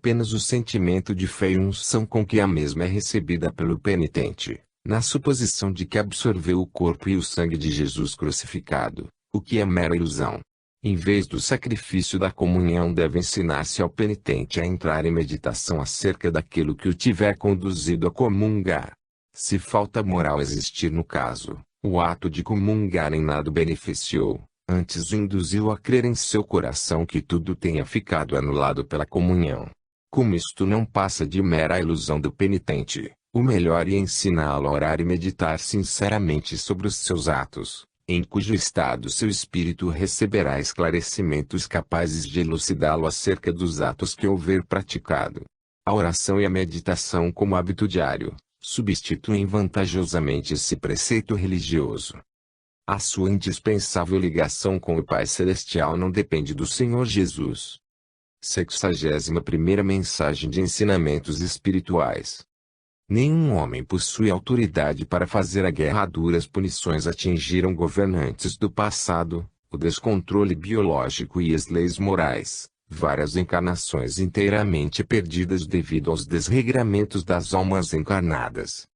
apenas o sentimento de fé e unção com que a mesma é recebida pelo penitente, na suposição de que absorveu o corpo e o sangue de Jesus crucificado, o que é mera ilusão. Em vez do sacrifício da comunhão, deve ensinar-se ao penitente a entrar em meditação acerca daquilo que o tiver conduzido a comungar. Se falta moral existir no caso, o ato de comungar em nada o beneficiou, antes o induziu a crer em seu coração que tudo tenha ficado anulado pela comunhão. Como isto não passa de mera ilusão do penitente, o melhor é ensiná-lo a orar e meditar sinceramente sobre os seus atos, em cujo estado seu espírito receberá esclarecimentos capazes de elucidá-lo acerca dos atos que houver praticado. A oração e a meditação como hábito diário substituem vantajosamente esse preceito religioso. A sua indispensável ligação com o Pai Celestial não depende do Senhor Jesus. 61ª Mensagem de Ensinamentos Espirituais. Nenhum homem possui autoridade para fazer a guerra. Duras punições atingiram governantes do passado, o descontrole biológico e as leis morais, várias encarnações inteiramente perdidas devido aos desregramentos das almas encarnadas.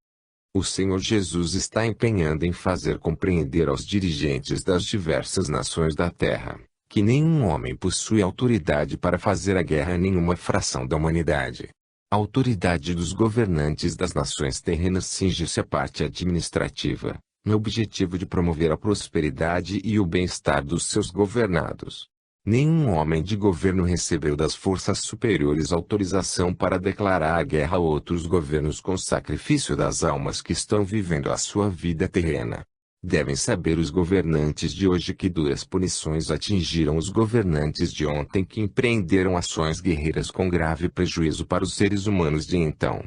O Senhor Jesus está empenhando em fazer compreender aos dirigentes das diversas nações da Terra, que nenhum homem possui autoridade para fazer a guerra a nenhuma fração da humanidade. A autoridade dos governantes das nações terrenas cinge-se à parte administrativa, no objetivo de promover a prosperidade e o bem-estar dos seus governados. Nenhum homem de governo recebeu das forças superiores autorização para declarar a guerra a outros governos com sacrifício das almas que estão vivendo a sua vida terrena. Devem saber os governantes de hoje que duras punições atingiram os governantes de ontem que empreenderam ações guerreiras com grave prejuízo para os seres humanos de então.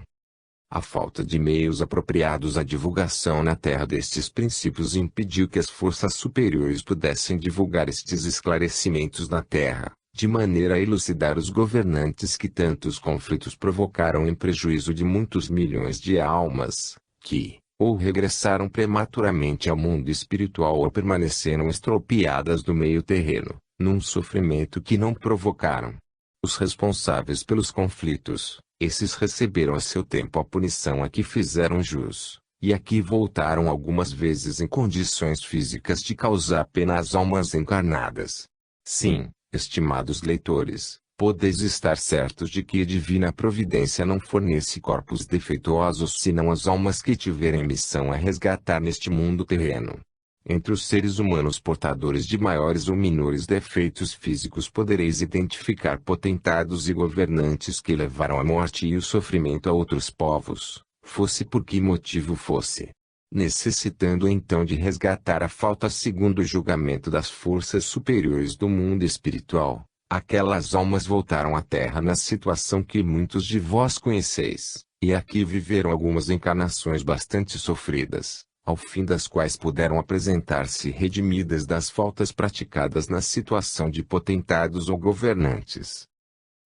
A falta de meios apropriados à divulgação na Terra destes princípios impediu que as forças superiores pudessem divulgar estes esclarecimentos na Terra, de maneira a elucidar os governantes que tantos conflitos provocaram em prejuízo de muitos milhões de almas, que ou regressaram prematuramente ao mundo espiritual ou permaneceram estropiadas no meio terreno, num sofrimento que não provocaram. Os responsáveis pelos conflitos, esses receberam a seu tempo a punição a que fizeram jus, e aqui voltaram algumas vezes em condições físicas de causar pena às almas encarnadas. Sim, estimados leitores, podeis estar certos de que a divina providência não fornece corpos defeituosos senão as almas que tiverem missão a resgatar neste mundo terreno. Entre os seres humanos portadores de maiores ou menores defeitos físicos podereis identificar potentados e governantes que levaram a morte e o sofrimento a outros povos, fosse por que motivo fosse. Necessitando então de resgatar a falta segundo o julgamento das forças superiores do mundo espiritual, aquelas almas voltaram à Terra na situação que muitos de vós conheceis, e aqui viveram algumas encarnações bastante sofridas, ao fim das quais puderam apresentar-se redimidas das faltas praticadas na situação de potentados ou governantes.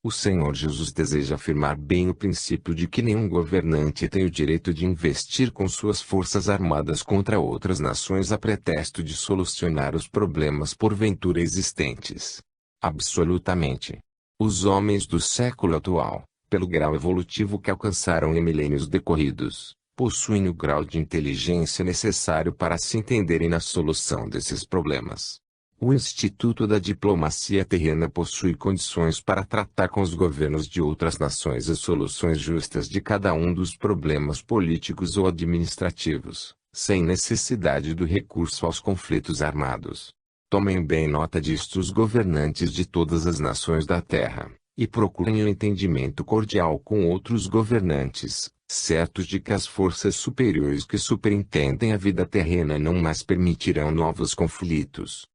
O Senhor Jesus deseja afirmar bem o princípio de que nenhum governante tem o direito de investir com suas forças armadas contra outras nações a pretexto de solucionar os problemas porventura existentes. Absolutamente. Os homens do século atual, pelo grau evolutivo que alcançaram em milênios decorridos, possuem o grau de inteligência necessário para se entenderem na solução desses problemas. O Instituto da Diplomacia Terrena possui condições para tratar com os governos de outras nações as soluções justas de cada um dos problemas políticos ou administrativos, sem necessidade do recurso aos conflitos armados. Tomem bem nota disto os governantes de todas as nações da Terra, e procurem o entendimento cordial com outros governantes, certos de que as forças superiores que superintendem a vida terrena não mais permitirão novos conflitos.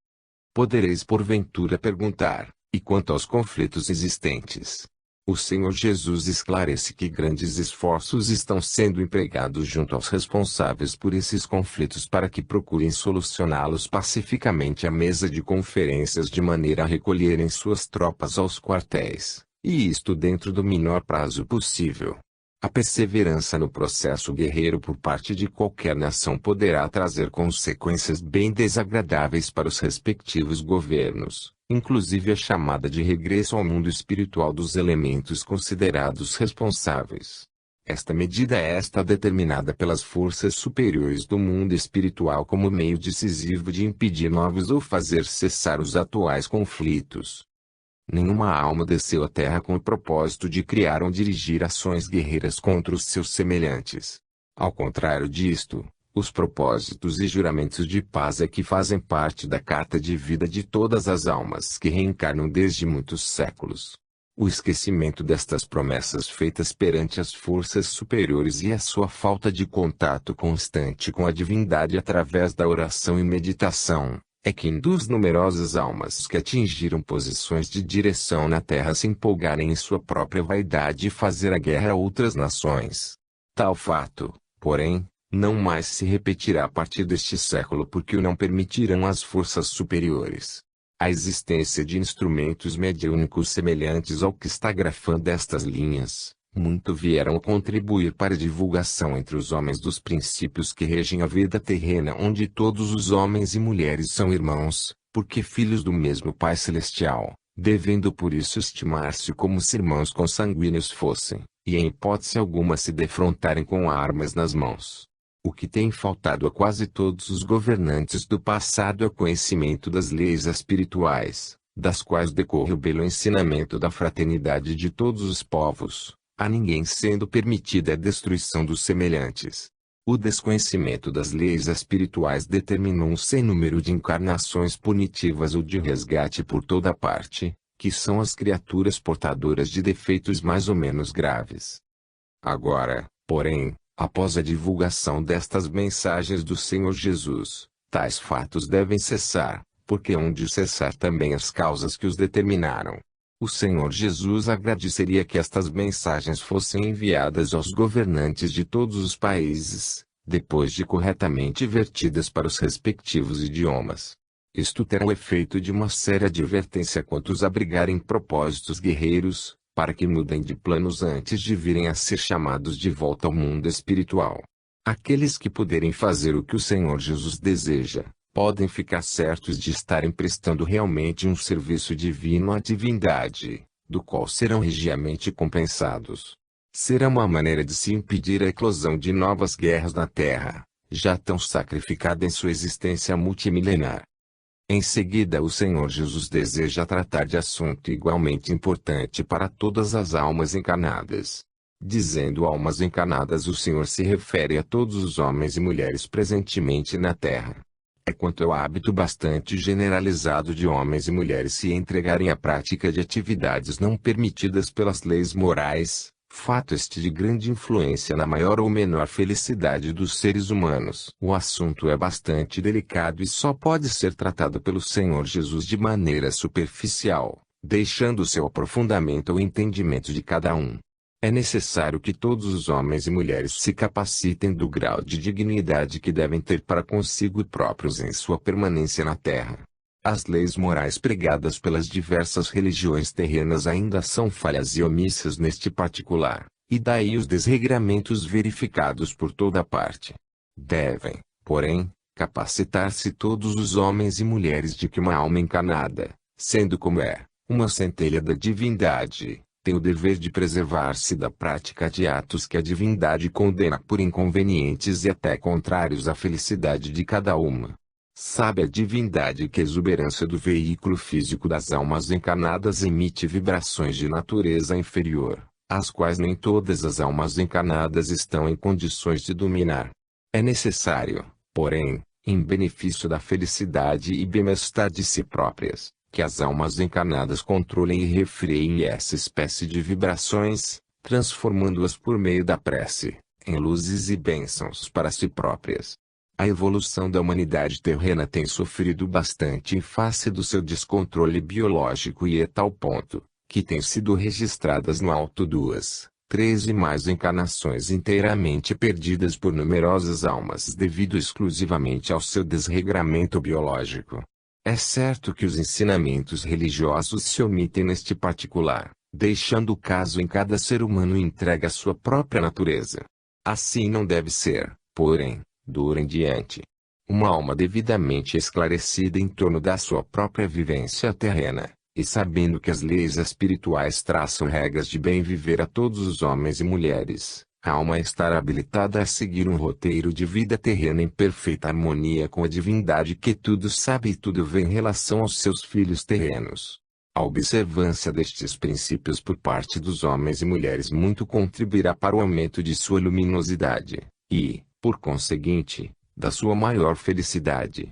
Podereis porventura perguntar, e quanto aos conflitos existentes? O Senhor Jesus esclarece que grandes esforços estão sendo empregados junto aos responsáveis por esses conflitos para que procurem solucioná-los pacificamente à mesa de conferências de maneira a recolherem suas tropas aos quartéis, e isto dentro do menor prazo possível. A perseverança no processo guerreiro por parte de qualquer nação poderá trazer consequências bem desagradáveis para os respectivos governos, inclusive a chamada de regresso ao mundo espiritual dos elementos considerados responsáveis. Esta medida está determinada pelas forças superiores do mundo espiritual como meio decisivo de impedir novos ou fazer cessar os atuais conflitos. Nenhuma alma desceu à Terra com o propósito de criar ou dirigir ações guerreiras contra os seus semelhantes. Ao contrário disto, os propósitos e juramentos de paz é que fazem parte da carta de vida de todas as almas que reencarnam desde muitos séculos. O esquecimento destas promessas feitas perante as forças superiores e a sua falta de contato constante com a divindade através da oração e meditação, é que induz numerosas almas que atingiram posições de direção na Terra a se empolgarem em sua própria vaidade e fazer a guerra a outras nações. Tal fato, porém, não mais se repetirá a partir deste século porque o não permitirão as forças superiores. A existência de instrumentos mediúnicos semelhantes ao que está grafando estas linhas, muito vieram contribuir para a divulgação entre os homens dos princípios que regem a vida terrena onde todos os homens e mulheres são irmãos, porque filhos do mesmo Pai Celestial, devendo por isso estimar-se como se irmãos consanguíneos fossem, e em hipótese alguma se defrontarem com armas nas mãos. O que tem faltado a quase todos os governantes do passado é conhecimento das leis espirituais, das quais decorre o belo ensinamento da fraternidade de todos os povos, a ninguém sendo permitida a destruição dos semelhantes. O desconhecimento das leis espirituais determinou um sem número de encarnações punitivas ou de resgate por toda parte, que são as criaturas portadoras de defeitos mais ou menos graves. Agora, porém, após a divulgação destas mensagens do Senhor Jesus, tais fatos devem cessar, porque hão de cessar também as causas que os determinaram. O Senhor Jesus agradeceria que estas mensagens fossem enviadas aos governantes de todos os países, depois de corretamente vertidas para os respectivos idiomas. Isto terá o efeito de uma séria advertência quanto os abrigarem propósitos guerreiros, para que mudem de planos antes de virem a ser chamados de volta ao mundo espiritual. Aqueles que puderem fazer o que o Senhor Jesus deseja, podem ficar certos de estarem prestando realmente um serviço divino à divindade, do qual serão regiamente compensados. Será uma maneira de se impedir a eclosão de novas guerras na Terra, já tão sacrificada em sua existência multimilenar. Em seguida o Senhor Jesus deseja tratar de assunto igualmente importante para todas as almas encarnadas. Dizendo almas encarnadas, o Senhor se refere a todos os homens e mulheres presentemente na Terra. É quanto ao hábito bastante generalizado de homens e mulheres se entregarem à prática de atividades não permitidas pelas leis morais, fato este de grande influência na maior ou menor felicidade dos seres humanos. O assunto é bastante delicado e só pode ser tratado pelo Senhor Jesus de maneira superficial, deixando seu aprofundamento ao entendimento de cada um. É necessário que todos os homens e mulheres se capacitem do grau de dignidade que devem ter para consigo próprios em sua permanência na Terra. As leis morais pregadas pelas diversas religiões terrenas ainda são falhas e omissas neste particular, e daí os desregramentos verificados por toda parte. Devem, porém, capacitar-se todos os homens e mulheres de que uma alma encarnada, sendo como é, uma centelha da divindade, tem o dever de preservar-se da prática de atos que a divindade condena por inconvenientes e até contrários à felicidade de cada uma. Sabe a divindade que a exuberância do veículo físico das almas encarnadas emite vibrações de natureza inferior, as quais nem todas as almas encarnadas estão em condições de dominar. É necessário, porém, em benefício da felicidade e bem-estar de si próprias, que as almas encarnadas controlem e refreiem essa espécie de vibrações, transformando-as por meio da prece, em luzes e bênçãos para si próprias. A evolução da humanidade terrena tem sofrido bastante em face do seu descontrole biológico e é tal ponto, que têm sido registradas no alto 2, 3 e mais encarnações inteiramente perdidas por numerosas almas devido exclusivamente ao seu desregramento biológico. É certo que os ensinamentos religiosos se omitem neste particular, deixando o caso em cada ser humano entregue à sua própria natureza. Assim não deve ser, porém, dura em diante. Uma alma devidamente esclarecida em torno da sua própria vivência terrena, e sabendo que as leis espirituais traçam regras de bem viver a todos os homens e mulheres, a alma estará habilitada a seguir um roteiro de vida terrena em perfeita harmonia com a divindade que tudo sabe e tudo vê em relação aos seus filhos terrenos. A observância destes princípios por parte dos homens e mulheres muito contribuirá para o aumento de sua luminosidade, e, por conseguinte, da sua maior felicidade.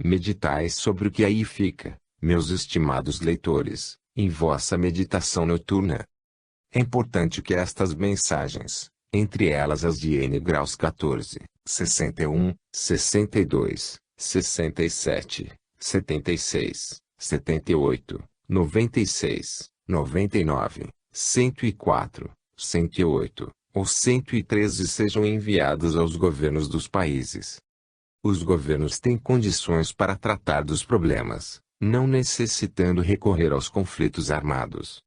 Meditai sobre o que aí fica, meus estimados leitores, em vossa meditação noturna. É importante que estas mensagens, entre elas as de N. Graus 14, 61, 62, 67, 76, 78, 96, 99, 104, 108, ou 113 sejam enviadas aos governos dos países. Os governos têm condições para tratar dos problemas, não necessitando recorrer aos conflitos armados.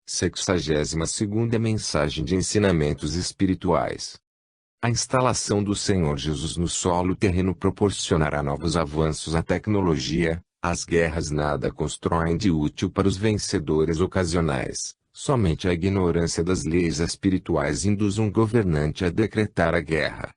62ª Mensagem de Ensinamentos Espirituais. A instalação do Senhor Jesus no solo terreno proporcionará novos avanços à tecnologia. As guerras nada constroem de útil para os vencedores ocasionais. Somente a ignorância das leis espirituais induz um governante a decretar a guerra.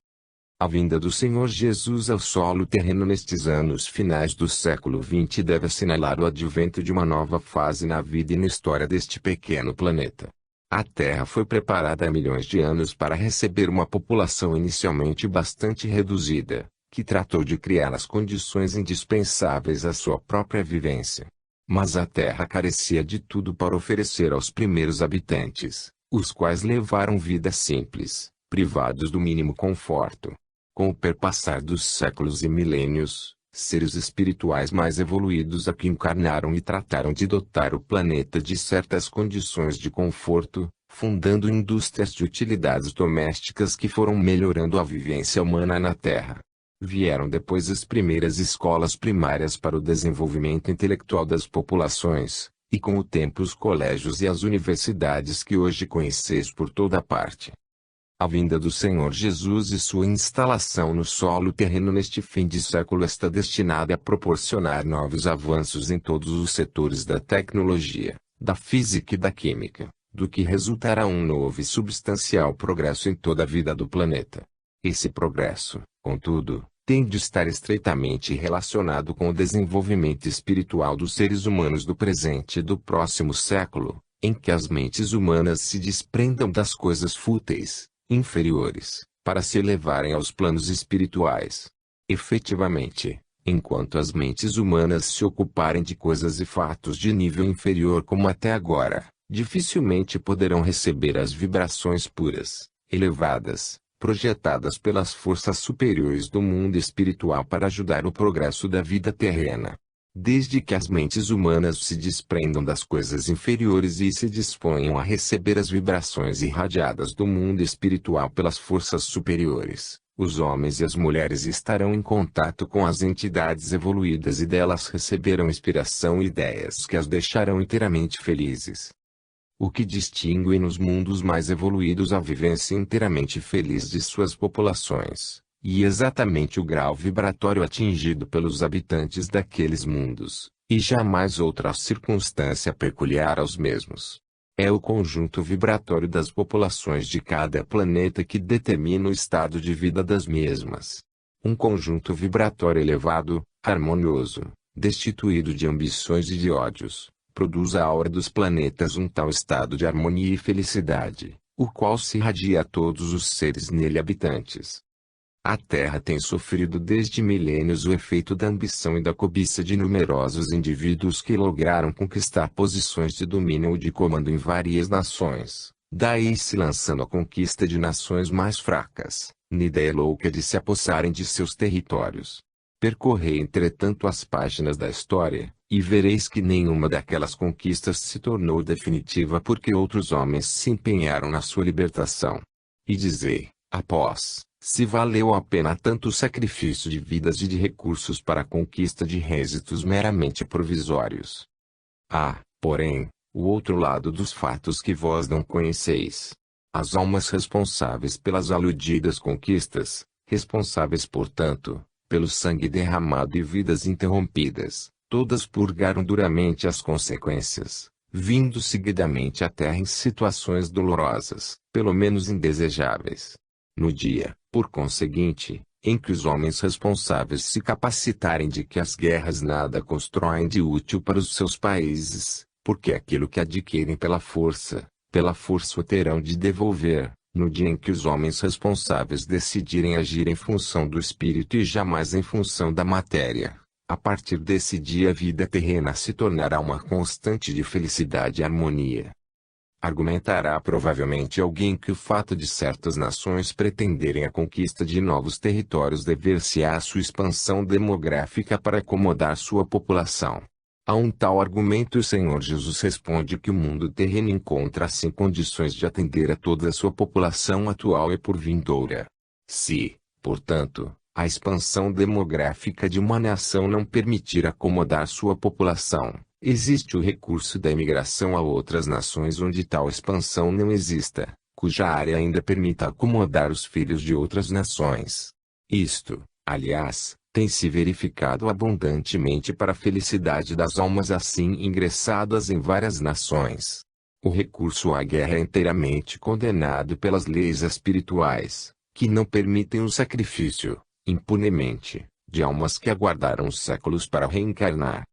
A vinda do Senhor Jesus ao solo terreno nestes anos finais do século XX deve assinalar o advento de uma nova fase na vida e na história deste pequeno planeta. A Terra foi preparada há milhões de anos para receber uma população inicialmente bastante reduzida, que tratou de criar as condições indispensáveis à sua própria vivência. Mas a Terra carecia de tudo para oferecer aos primeiros habitantes, os quais levaram vida simples, privados do mínimo conforto. Com o perpassar dos séculos e milênios, seres espirituais mais evoluídos aqui encarnaram e trataram de dotar o planeta de certas condições de conforto, fundando indústrias de utilidades domésticas que foram melhorando a vivência humana na Terra. Vieram depois as primeiras escolas primárias para o desenvolvimento intelectual das populações, e com o tempo os colégios e as universidades que hoje conheceis por toda parte. A vinda do Senhor Jesus e sua instalação no solo terreno neste fim de século está destinada a proporcionar novos avanços em todos os setores da tecnologia, da física e da química, do que resultará um novo e substancial progresso em toda a vida do planeta. Esse progresso, contudo, tem de estar estreitamente relacionado com o desenvolvimento espiritual dos seres humanos do presente e do próximo século, em que as mentes humanas se desprendam das coisas fúteis, inferiores, para se elevarem aos planos espirituais. Efetivamente, enquanto as mentes humanas se ocuparem de coisas e fatos de nível inferior como até agora, dificilmente poderão receber as vibrações puras, elevadas, projetadas pelas forças superiores do mundo espiritual para ajudar o progresso da vida terrena. Desde que as mentes humanas se desprendam das coisas inferiores e se disponham a receber as vibrações irradiadas do mundo espiritual pelas forças superiores, os homens e as mulheres estarão em contato com as entidades evoluídas e delas receberão inspiração e ideias que as deixarão inteiramente felizes. O que distingue nos mundos mais evoluídos a vivência inteiramente feliz de suas populações, e exatamente o grau vibratório atingido pelos habitantes daqueles mundos, e jamais outra circunstância peculiar aos mesmos. É o conjunto vibratório das populações de cada planeta que determina o estado de vida das mesmas. Um conjunto vibratório elevado, harmonioso, destituído de ambições e de ódios, produz a aura dos planetas um tal estado de harmonia e felicidade, o qual se irradia a todos os seres nele habitantes. A Terra tem sofrido desde milênios o efeito da ambição e da cobiça de numerosos indivíduos que lograram conquistar posições de domínio ou de comando em várias nações, daí se lançando à conquista de nações mais fracas, na ideia louca de se apossarem de seus territórios. Percorrei entretanto as páginas da história, e vereis que nenhuma daquelas conquistas se tornou definitiva porque outros homens se empenharam na sua libertação. E dizei, após, se valeu a pena tanto sacrifício de vidas e de recursos para a conquista de êxitos meramente provisórios. Há, porém, o outro lado dos fatos que vós não conheceis. As almas responsáveis pelas aludidas conquistas, responsáveis portanto, pelo sangue derramado e vidas interrompidas, todas purgaram duramente as consequências, vindo seguidamente à Terra em situações dolorosas, pelo menos indesejáveis. No dia, por conseguinte, em que os homens responsáveis se capacitarem de que as guerras nada constroem de útil para os seus países, porque aquilo que adquirem pela força o terão de devolver, no dia em que os homens responsáveis decidirem agir em função do espírito e jamais em função da matéria. A partir desse dia a vida terrena se tornará uma constante de felicidade e harmonia. Argumentará provavelmente alguém que o fato de certas nações pretenderem a conquista de novos territórios dever-se-á à sua expansão demográfica para acomodar sua população. A um tal argumento o Senhor Jesus responde que o mundo terreno encontra-se em condições de atender a toda a sua população atual e por vindoura. Se, portanto, a expansão demográfica de uma nação não permitir acomodar sua população, existe o recurso da imigração a outras nações onde tal expansão não exista, cuja área ainda permita acomodar os filhos de outras nações. Isto, aliás, tem se verificado abundantemente para a felicidade das almas assim ingressadas em várias nações. O recurso à guerra é inteiramente condenado pelas leis espirituais, que não permitem o sacrifício, impunemente, de almas que aguardaram séculos para reencarnar.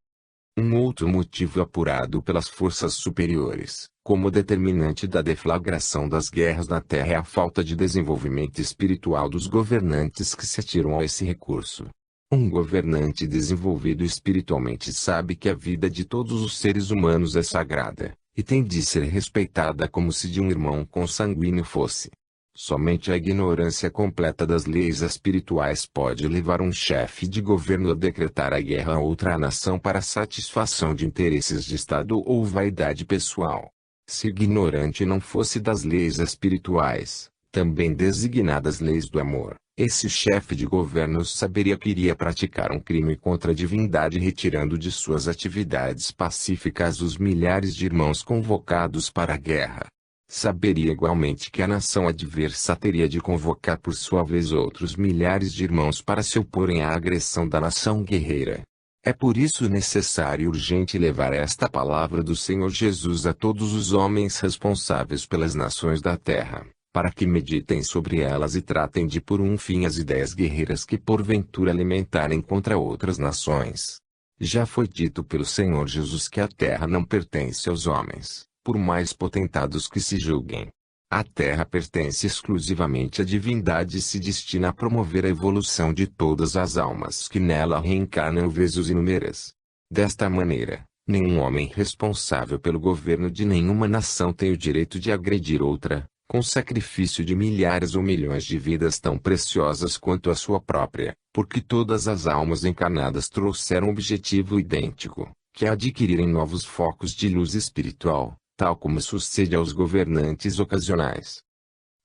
Um outro motivo apurado pelas forças superiores, como determinante da deflagração das guerras na Terra é a falta de desenvolvimento espiritual dos governantes que se atiram a esse recurso. Um governante desenvolvido espiritualmente sabe que a vida de todos os seres humanos é sagrada, e tem de ser respeitada como se de um irmão consanguíneo fosse. Somente a ignorância completa das leis espirituais pode levar um chefe de governo a decretar a guerra a outra nação para satisfação de interesses de Estado ou vaidade pessoal. Se ignorante não fosse das leis espirituais, também designadas leis do amor, esse chefe de governo saberia que iria praticar um crime contra a divindade retirando de suas atividades pacíficas os milhares de irmãos convocados para a guerra. Saberia igualmente que a nação adversa teria de convocar por sua vez outros milhares de irmãos para se oporem à agressão da nação guerreira. É por isso necessário e urgente levar esta palavra do Senhor Jesus a todos os homens responsáveis pelas nações da terra, para que meditem sobre elas e tratem de pôr um fim às ideias guerreiras que porventura alimentarem contra outras nações. Já foi dito pelo Senhor Jesus que a terra não pertence aos homens, por mais potentados que se julguem. A terra pertence exclusivamente à divindade e se destina a promover a evolução de todas as almas que nela reencarnam vezes inúmeras. Desta maneira, nenhum homem responsável pelo governo de nenhuma nação tem o direito de agredir outra, com sacrifício de milhares ou milhões de vidas tão preciosas quanto a sua própria, porque todas as almas encarnadas trouxeram um objetivo idêntico, que é adquirirem novos focos de luz espiritual, tal como sucede aos governantes ocasionais.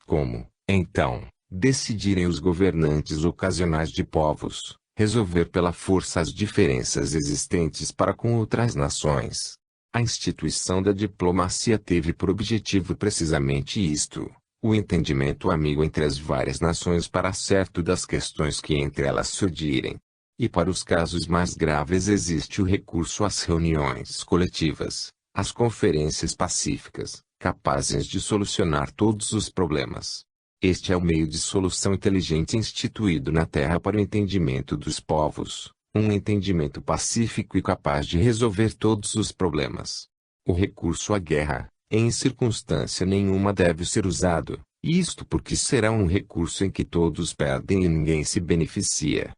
Como, então, decidirem os governantes ocasionais de povos, resolver pela força as diferenças existentes para com outras nações? A instituição da diplomacia teve por objetivo precisamente isto, o entendimento amigo entre as várias nações para acerto das questões que entre elas surgirem. E para os casos mais graves existe o recurso às reuniões coletivas, às conferências pacíficas, capazes de solucionar todos os problemas. Este é o meio de solução inteligente instituído na Terra para o entendimento dos povos, um entendimento pacífico e capaz de resolver todos os problemas. O recurso à guerra, em circunstância nenhuma deve ser usado, isto porque será um recurso em que todos perdem e ninguém se beneficia.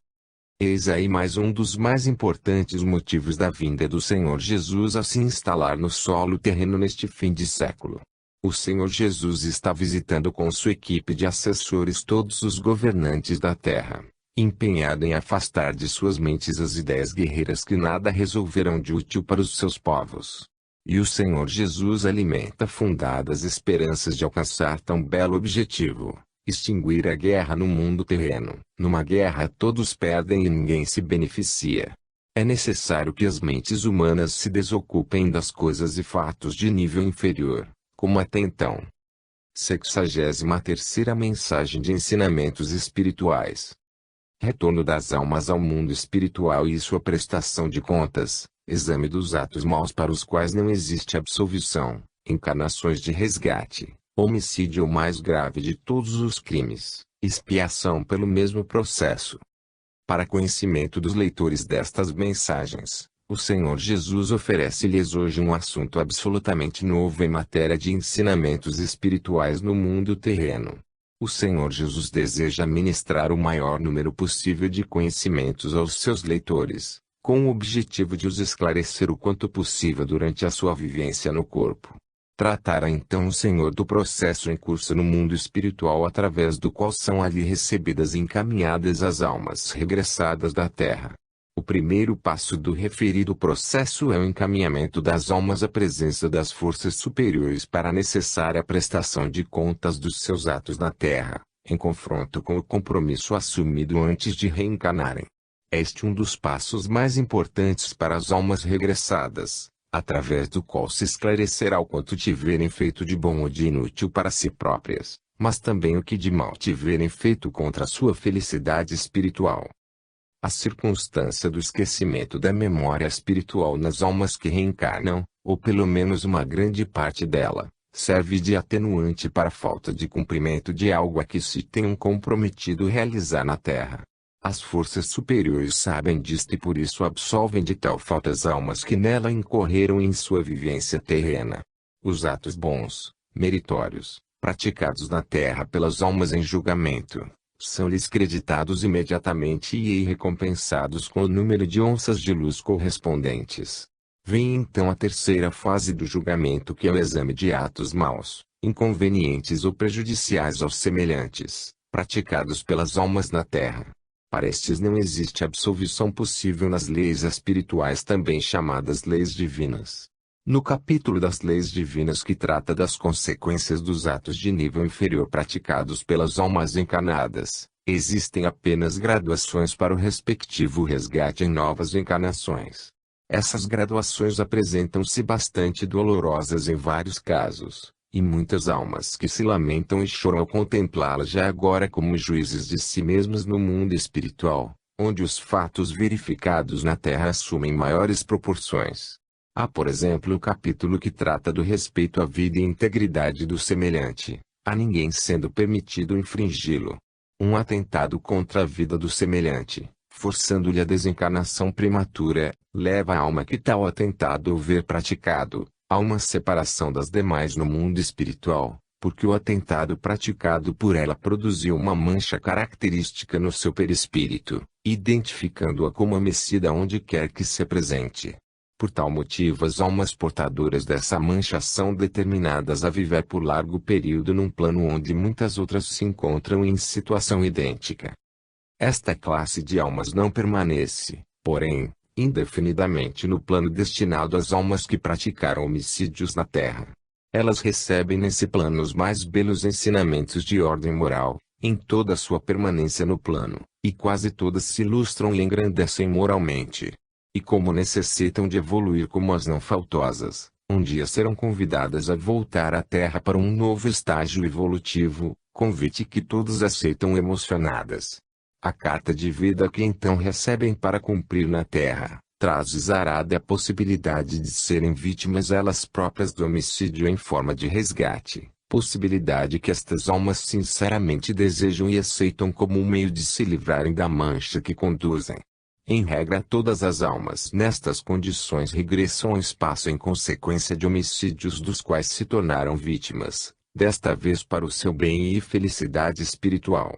Eis aí mais um dos mais importantes motivos da vinda do Senhor Jesus a se instalar no solo terreno neste fim de século. O Senhor Jesus está visitando com sua equipe de assessores todos os governantes da terra, empenhado em afastar de suas mentes as ideias guerreiras que nada resolverão de útil para os seus povos. E o Senhor Jesus alimenta fundadas esperanças de alcançar tão belo objetivo. Extinguir a guerra no mundo terreno. Numa guerra todos perdem e ninguém se beneficia. É necessário que as mentes humanas se desocupem das coisas e fatos de nível inferior, como até então. 63ª Mensagem de Ensinamentos Espirituais. Retorno das almas ao mundo espiritual e sua prestação de contas, exame dos atos maus para os quais não existe absolvição, encarnações de resgate, homicídio mais grave de todos os crimes, expiação pelo mesmo processo. Para conhecimento dos leitores destas mensagens, o Senhor Jesus oferece-lhes hoje um assunto absolutamente novo em matéria de ensinamentos espirituais no mundo terreno. O Senhor Jesus deseja ministrar o maior número possível de conhecimentos aos seus leitores, com o objetivo de os esclarecer o quanto possível durante a sua vivência no corpo. Tratará então o Senhor do processo em curso no mundo espiritual através do qual são ali recebidas e encaminhadas as almas regressadas da terra. O primeiro passo do referido processo é o encaminhamento das almas à presença das forças superiores para a necessária prestação de contas dos seus atos na Terra, em confronto com o compromisso assumido antes de reencarnarem. Este é um dos passos mais importantes para as almas regressadas, através do qual se esclarecerá o quanto tiverem feito de bom ou de inútil para si próprias, mas também o que de mal tiverem feito contra a sua felicidade espiritual. A circunstância do esquecimento da memória espiritual nas almas que reencarnam, ou pelo menos uma grande parte dela, serve de atenuante para a falta de cumprimento de algo a que se tenham comprometido realizar na Terra. As forças superiores sabem disto e por isso absolvem de tal falta as almas que nela incorreram em sua vivência terrena. Os atos bons, meritórios, praticados na Terra pelas almas em julgamento, são-lhes creditados imediatamente e recompensados com o número de onças de luz correspondentes. Vem então a terceira fase do julgamento, que é o exame de atos maus, inconvenientes ou prejudiciais aos semelhantes, praticados pelas almas na Terra. Para estes não existe absolvição possível nas leis espirituais, também chamadas leis divinas. No capítulo das leis divinas, que trata das consequências dos atos de nível inferior praticados pelas almas encarnadas, existem apenas graduações para o respectivo resgate em novas encarnações. Essas graduações apresentam-se bastante dolorosas em vários casos, e muitas almas que se lamentam e choram ao contemplá-las já agora como juízes de si mesmas no mundo espiritual, onde os fatos verificados na Terra assumem maiores proporções. Há, por exemplo, o capítulo que trata do respeito à vida e integridade do semelhante, a ninguém sendo permitido infringi-lo. Um atentado contra a vida do semelhante, forçando-lhe a desencarnação prematura, leva a alma que tal atentado houver praticado, a uma separação das demais no mundo espiritual, porque o atentado praticado por ela produziu uma mancha característica no seu perispírito, identificando-a como homicida onde quer que se apresente. Por tal motivo, as almas portadoras dessa mancha são determinadas a viver por largo período num plano onde muitas outras se encontram em situação idêntica. Esta classe de almas não permanece, porém, indefinidamente no plano destinado às almas que praticaram homicídios na Terra. Elas recebem nesse plano os mais belos ensinamentos de ordem moral, em toda a sua permanência no plano, e quase todas se ilustram e engrandecem moralmente. E como necessitam de evoluir como as não faltosas, um dia serão convidadas a voltar à Terra para um novo estágio evolutivo, convite que todas aceitam emocionadas. A carta de vida que então recebem para cumprir na Terra, traz-lhes arada a possibilidade de serem vítimas elas próprias do homicídio em forma de resgate, possibilidade que estas almas sinceramente desejam e aceitam como um meio de se livrarem da mancha que conduzem. Em regra, todas as almas nestas condições regressam ao espaço em consequência de homicídios dos quais se tornaram vítimas, desta vez para o seu bem e felicidade espiritual.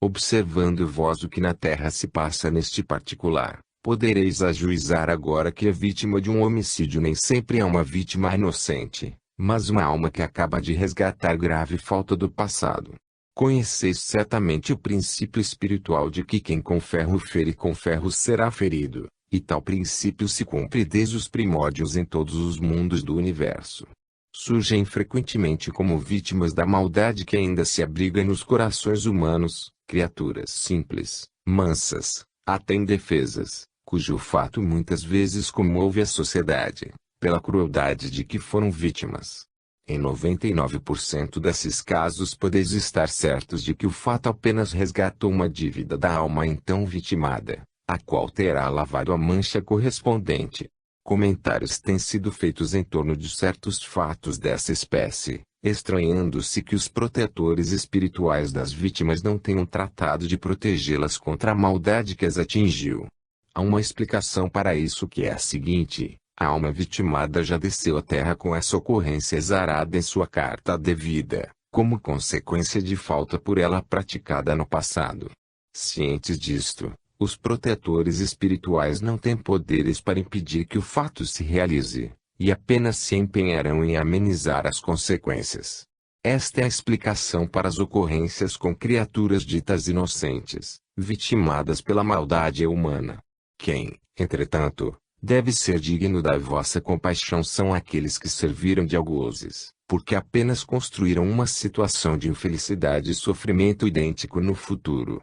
Observando vós o que na Terra se passa neste particular, podereis ajuizar agora que a vítima de um homicídio nem sempre é uma vítima inocente, mas uma alma que acaba de resgatar grave falta do passado. Conheceis certamente o princípio espiritual de que quem com ferro fere com ferro será ferido, e tal princípio se cumpre desde os primórdios em todos os mundos do universo. Surgem frequentemente como vítimas da maldade que ainda se abriga nos corações humanos, criaturas simples, mansas, até indefesas, cujo fato muitas vezes comove a sociedade, pela crueldade de que foram vítimas. Em 99% desses casos podeis estar certos de que o fato apenas resgatou uma dívida da alma então vitimada, a qual terá lavado a mancha correspondente. Comentários têm sido feitos em torno de certos fatos dessa espécie, estranhando-se que os protetores espirituais das vítimas não tenham tratado de protegê-las contra a maldade que as atingiu. Há uma explicação para isso que é a seguinte: a alma vitimada já desceu à terra com essa ocorrência exarada em sua carta devida, como consequência de falta por ela praticada no passado. Cientes disto, os protetores espirituais não têm poderes para impedir que o fato se realize, e apenas se empenharão em amenizar as consequências. Esta é a explicação para as ocorrências com criaturas ditas inocentes, vitimadas pela maldade humana. Quem, entretanto, deve ser digno da vossa compaixão são aqueles que serviram de algozes, porque apenas construíram uma situação de infelicidade e sofrimento idêntico no futuro.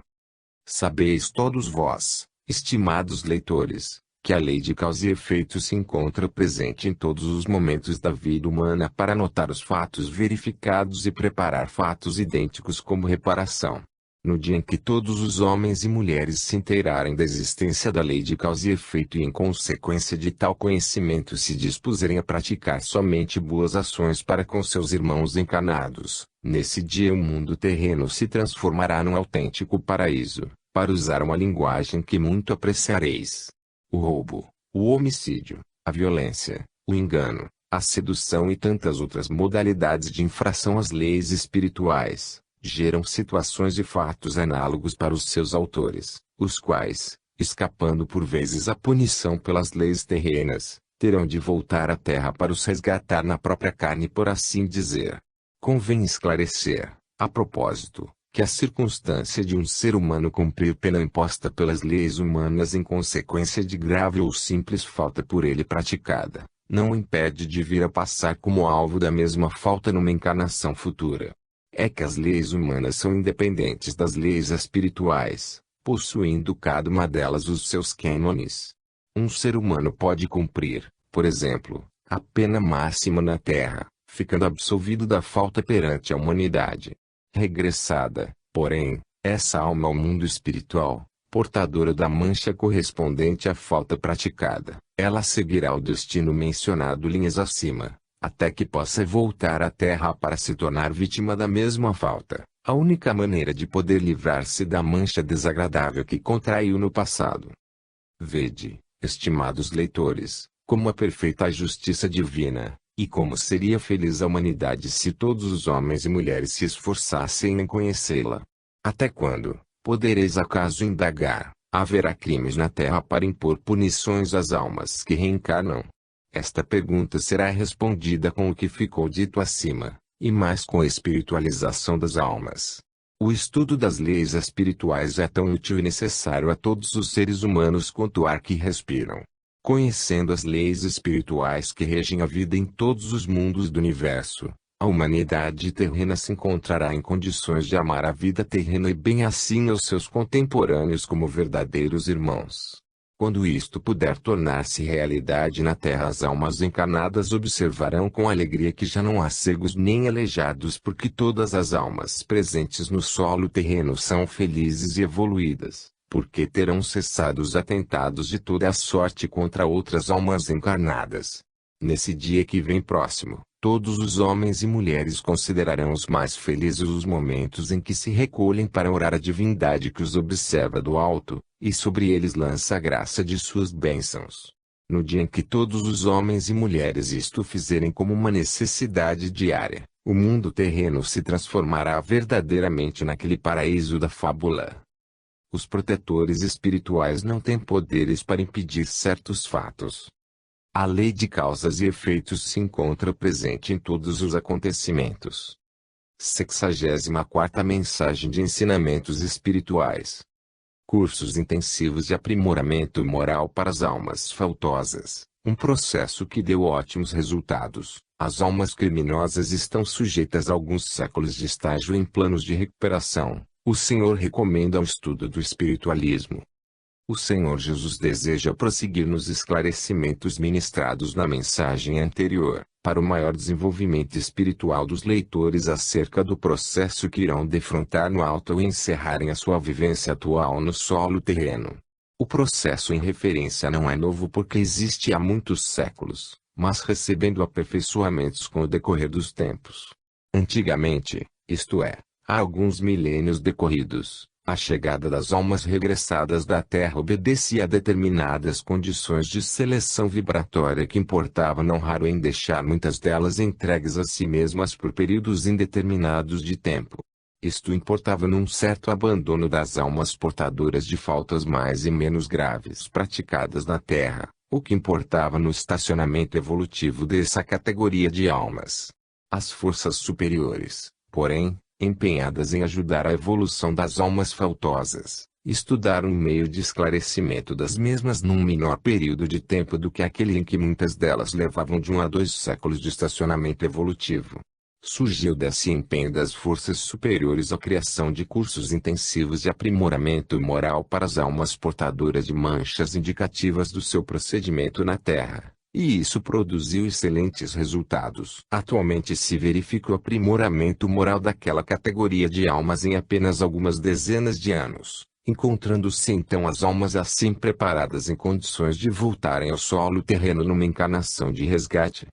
Sabeis todos vós, estimados leitores, que a lei de causa e efeito se encontra presente em todos os momentos da vida humana para notar os fatos verificados e preparar fatos idênticos como reparação. No dia em que todos os homens e mulheres se inteirarem da existência da lei de causa e efeito e em consequência de tal conhecimento se dispuserem a praticar somente boas ações para com seus irmãos encarnados, nesse dia o mundo terreno se transformará num autêntico paraíso, para usar uma linguagem que muito apreciareis. O roubo, o homicídio, a violência, o engano, a sedução e tantas outras modalidades de infração às leis espirituais geram situações e fatos análogos para os seus autores, os quais, escapando por vezes à punição pelas leis terrenas, terão de voltar à terra para os resgatar na própria carne, por assim dizer. Convém esclarecer, a propósito, que a circunstância de um ser humano cumprir pena imposta pelas leis humanas em consequência de grave ou simples falta por ele praticada, não o impede de vir a passar como alvo da mesma falta numa encarnação futura. É que as leis humanas são independentes das leis espirituais, possuindo cada uma delas os seus cânones. Um ser humano pode cumprir, por exemplo, a pena máxima na Terra, ficando absolvido da falta perante a humanidade. Regressada, porém, essa alma ao mundo espiritual, portadora da mancha correspondente à falta praticada, ela seguirá o destino mencionado linhas acima, até que possa voltar à terra para se tornar vítima da mesma falta, a única maneira de poder livrar-se da mancha desagradável que contraiu no passado. Vede, estimados leitores, como a perfeita justiça divina, e como seria feliz a humanidade se todos os homens e mulheres se esforçassem em conhecê-la. Até quando, podereis acaso indagar, haverá crimes na terra para impor punições às almas que reencarnam? Esta pergunta será respondida com o que ficou dito acima, e mais com a espiritualização das almas. O estudo das leis espirituais é tão útil e necessário a todos os seres humanos quanto o ar que respiram. Conhecendo as leis espirituais que regem a vida em todos os mundos do universo, a humanidade terrena se encontrará em condições de amar a vida terrena e bem assim aos seus contemporâneos como verdadeiros irmãos. Quando isto puder tornar-se realidade na Terra, as almas encarnadas observarão com alegria que já não há cegos nem aleijados, porque todas as almas presentes no solo terreno são felizes e evoluídas, porque terão cessado os atentados de toda a sorte contra outras almas encarnadas. Nesse dia que vem próximo, todos os homens e mulheres considerarão os mais felizes os momentos em que se recolhem para orar a divindade que os observa do alto, e sobre eles lança a graça de suas bênçãos. No dia em que todos os homens e mulheres isto fizerem como uma necessidade diária, o mundo terreno se transformará verdadeiramente naquele paraíso da fábula. Os protetores espirituais não têm poderes para impedir certos fatos. A lei de causas e efeitos se encontra presente em todos os acontecimentos. 64ª Mensagem de Ensinamentos Espirituais. Cursos intensivos de aprimoramento moral para as almas faltosas, um processo que deu ótimos resultados. As almas criminosas estão sujeitas a alguns séculos de estágio em planos de recuperação. O Senhor recomenda o estudo do espiritualismo. O Senhor Jesus deseja prosseguir nos esclarecimentos ministrados na mensagem anterior, para o maior desenvolvimento espiritual dos leitores acerca do processo que irão defrontar no alto ao encerrarem a sua vivência atual no solo terreno. O processo em referência não é novo porque existe há muitos séculos, mas recebendo aperfeiçoamentos com o decorrer dos tempos. Antigamente, isto é, há alguns milênios decorridos, a chegada das almas regressadas da Terra obedecia a determinadas condições de seleção vibratória que importava não raro em deixar muitas delas entregues a si mesmas por períodos indeterminados de tempo. Isto importava num certo abandono das almas portadoras de faltas mais e menos graves praticadas na Terra, o que importava no estacionamento evolutivo dessa categoria de almas. As forças superiores, porém, empenhadas em ajudar a evolução das almas faltosas, estudaram um meio de esclarecimento das mesmas num menor período de tempo do que aquele em que muitas delas levavam de 1 a 2 séculos de estacionamento evolutivo. Surgiu desse empenho das forças superiores a criação de cursos intensivos de aprimoramento moral para as almas portadoras de manchas indicativas do seu procedimento na Terra, e isso produziu excelentes resultados. Atualmente se verifica o aprimoramento moral daquela categoria de almas em apenas algumas dezenas de anos, encontrando-se então as almas assim preparadas em condições de voltarem ao solo terreno numa encarnação de resgate.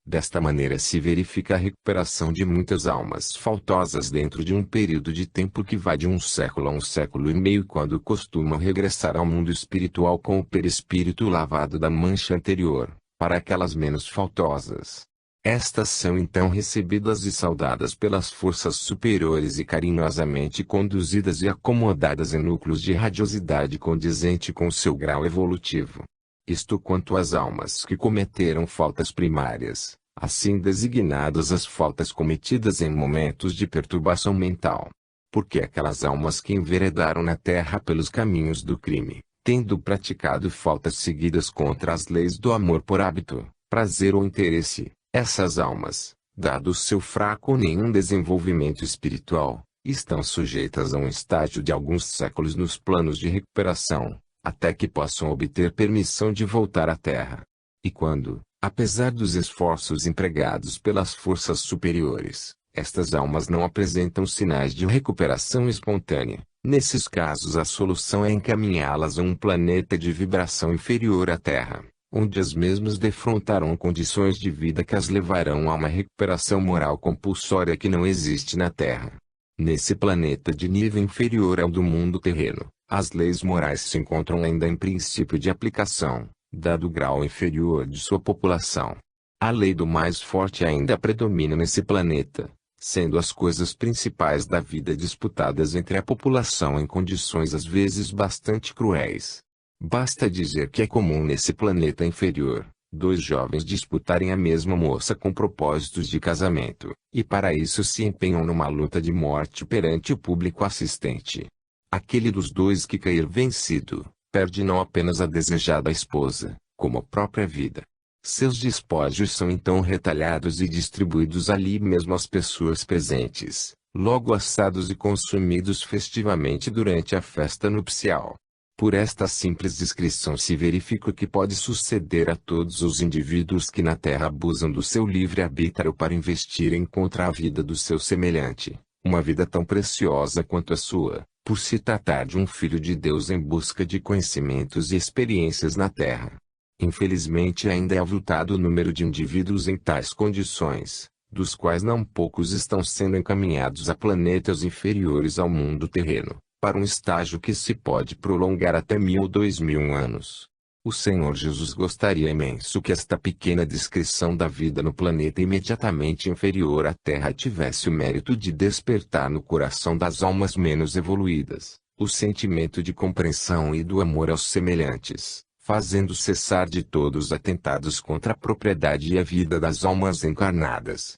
Desta maneira se verifica a recuperação de muitas almas faltosas dentro de um período de tempo que vai de 1 século a 1 século e meio, quando costumam regressar ao mundo espiritual com o perispírito lavado da mancha anterior, para aquelas menos faltosas. Estas são então recebidas e saudadas pelas forças superiores e carinhosamente conduzidas e acomodadas em núcleos de radiosidade condizente com seu grau evolutivo. Isto quanto às almas que cometeram faltas primárias, assim designadas as faltas cometidas em momentos de perturbação mental. Porque aquelas almas que enveredaram na Terra pelos caminhos do crime, tendo praticado faltas seguidas contra as leis do amor por hábito, prazer ou interesse, essas almas, dado o seu fraco ou nenhum desenvolvimento espiritual, estão sujeitas a um estágio de alguns séculos nos planos de recuperação, até que possam obter permissão de voltar à Terra. E quando, apesar dos esforços empregados pelas forças superiores, estas almas não apresentam sinais de recuperação espontânea, nesses casos a solução é encaminhá-las a um planeta de vibração inferior à Terra, onde as mesmas defrontarão condições de vida que as levarão a uma recuperação moral compulsória que não existe na Terra. Nesse planeta de nível inferior ao do mundo terreno, as leis morais se encontram ainda em princípio de aplicação, dado o grau inferior de sua população. A lei do mais forte ainda predomina nesse planeta, sendo as coisas principais da vida disputadas entre a população em condições às vezes bastante cruéis. Basta dizer que é comum nesse planeta inferior, 2 jovens disputarem a mesma moça com propósitos de casamento, e para isso se empenham numa luta de morte perante o público assistente. Aquele dos 2 que cair vencido, perde não apenas a desejada esposa, como a própria vida. Seus despojos são então retalhados e distribuídos ali mesmo às pessoas presentes, logo assados e consumidos festivamente durante a festa nupcial. Por esta simples descrição se verifica o que pode suceder a todos os indivíduos que na Terra abusam do seu livre-arbítrio para investirem contra a vida do seu semelhante, uma vida tão preciosa quanto a sua, por se tratar de um filho de Deus em busca de conhecimentos e experiências na Terra. Infelizmente ainda é avultado o número de indivíduos em tais condições, dos quais não poucos estão sendo encaminhados a planetas inferiores ao mundo terreno, para um estágio que se pode prolongar até 1000 ou 2000 anos. O Senhor Jesus gostaria imenso que esta pequena descrição da vida no planeta imediatamente inferior à Terra tivesse o mérito de despertar no coração das almas menos evoluídas, o sentimento de compreensão e do amor aos semelhantes, fazendo cessar de todos os atentados contra a propriedade e a vida das almas encarnadas.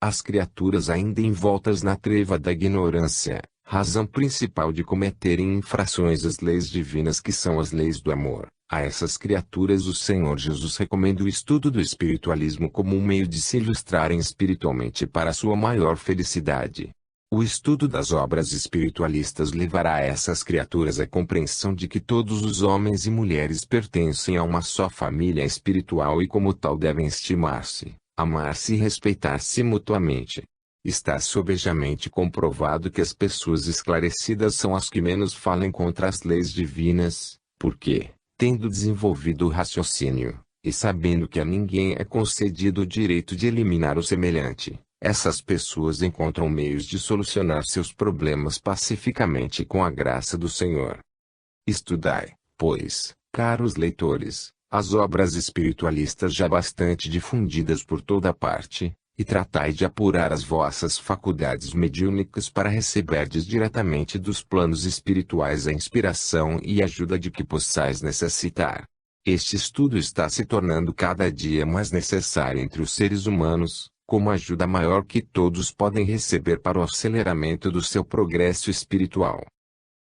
As criaturas ainda envoltas na treva da ignorância, razão principal de cometerem infrações às leis divinas que são as leis do amor. A essas criaturas o Senhor Jesus recomenda o estudo do espiritualismo como um meio de se ilustrarem espiritualmente para sua maior felicidade. O estudo das obras espiritualistas levará a essas criaturas a compreensão de que todos os homens e mulheres pertencem a uma só família espiritual e como tal devem estimar-se, amar-se e respeitar-se mutuamente. Está sobejamente comprovado que as pessoas esclarecidas são as que menos falam contra as leis divinas, porque, tendo desenvolvido o raciocínio, e sabendo que a ninguém é concedido o direito de eliminar o semelhante, essas pessoas encontram meios de solucionar seus problemas pacificamente com a graça do Senhor. Estudai, pois, caros leitores, as obras espiritualistas já bastante difundidas por toda parte, e tratai de apurar as vossas faculdades mediúnicas para receberdes diretamente dos planos espirituais a inspiração e ajuda de que possais necessitar. Este estudo está se tornando cada dia mais necessário entre os seres humanos, como ajuda maior que todos podem receber para o aceleramento do seu progresso espiritual.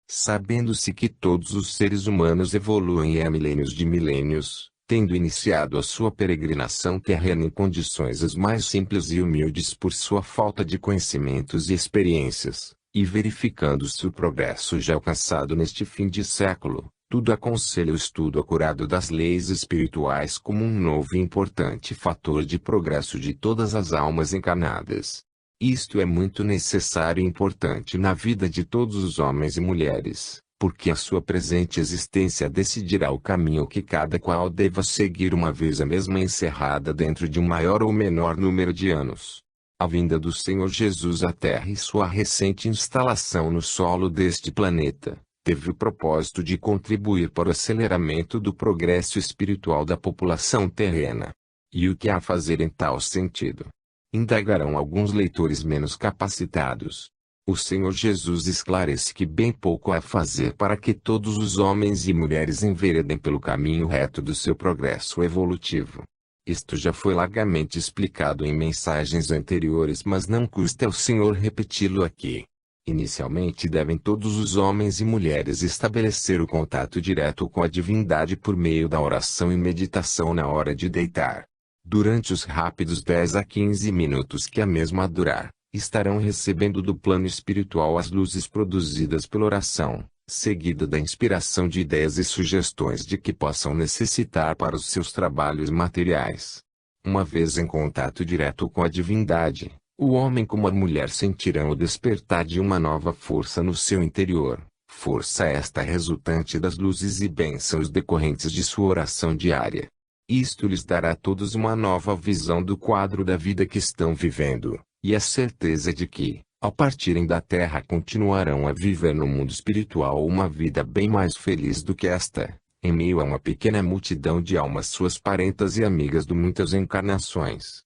Sabendo-se que todos os seres humanos evoluem há milênios de milênios, tendo iniciado a sua peregrinação terrena em condições as mais simples e humildes por sua falta de conhecimentos e experiências, e verificando-se o progresso já alcançado neste fim de século, tudo aconselha o estudo acurado das leis espirituais como um novo e importante fator de progresso de todas as almas encarnadas. Isto é muito necessário e importante na vida de todos os homens e mulheres, porque a sua presente existência decidirá o caminho que cada qual deva seguir uma vez a mesma encerrada dentro de um maior ou menor número de anos. A vinda do Senhor Jesus à Terra e sua recente instalação no solo deste planeta, teve o propósito de contribuir para o aceleramento do progresso espiritual da população terrena. E o que há a fazer em tal sentido? Indagarão alguns leitores menos capacitados. O Senhor Jesus esclarece que bem pouco há a fazer para que todos os homens e mulheres enveredem pelo caminho reto do seu progresso evolutivo. Isto já foi largamente explicado em mensagens anteriores, mas não custa ao Senhor repeti-lo aqui. Inicialmente devem todos os homens e mulheres estabelecer o contato direto com a divindade por meio da oração e meditação na hora de deitar. Durante os rápidos 10 a 15 minutos que a mesma durar, estarão recebendo do plano espiritual as luzes produzidas pela oração, seguida da inspiração de ideias e sugestões de que possam necessitar para os seus trabalhos materiais. Uma vez em contato direto com a divindade, o homem como a mulher sentirão o despertar de uma nova força no seu interior, força esta resultante das luzes e bênçãos decorrentes de sua oração diária. Isto lhes dará a todos uma nova visão do quadro da vida que estão vivendo, e a certeza de que, ao partirem da Terra, continuarão a viver no mundo espiritual uma vida bem mais feliz do que esta, em meio a uma pequena multidão de almas suas parentas e amigas de muitas encarnações.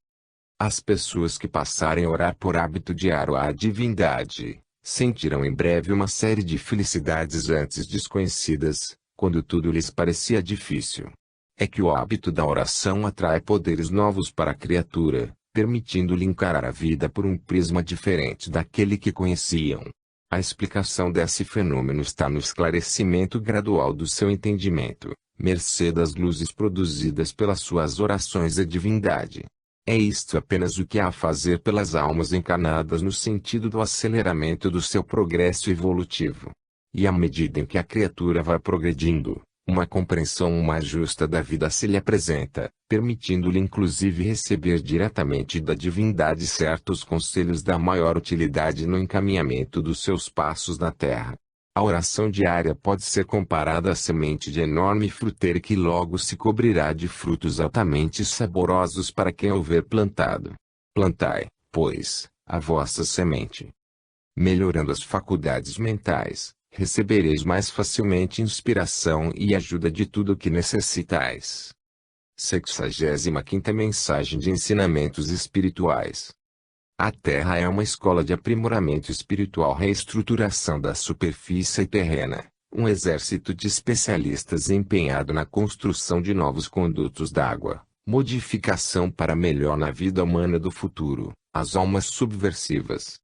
As pessoas que passarem a orar por hábito diário à divindade, sentirão em breve uma série de felicidades antes desconhecidas, quando tudo lhes parecia difícil. É que o hábito da oração atrai poderes novos para a criatura, permitindo-lhe encarar a vida por um prisma diferente daquele que conheciam. A explicação desse fenômeno está no esclarecimento gradual do seu entendimento, mercê das luzes produzidas pelas suas orações à divindade. É isto apenas o que há a fazer pelas almas encarnadas no sentido do aceleramento do seu progresso evolutivo. E à medida em que a criatura vai progredindo, uma compreensão mais justa da vida se lhe apresenta, permitindo-lhe inclusive receber diretamente da divindade certos conselhos da maior utilidade no encaminhamento dos seus passos na terra. A oração diária pode ser comparada à semente de enorme fruteira que logo se cobrirá de frutos altamente saborosos para quem a houver plantado. Plantai, pois, a vossa semente. Melhorando as faculdades mentais, recebereis mais facilmente inspiração e ajuda de tudo o que necessitais. 65ª Mensagem de Ensinamentos Espirituais. A Terra é uma escola de aprimoramento espiritual, reestruturação da superfície terrena, um exército de especialistas empenhado na construção de novos condutos d'água, modificação para melhor na vida humana do futuro, as almas subversivas.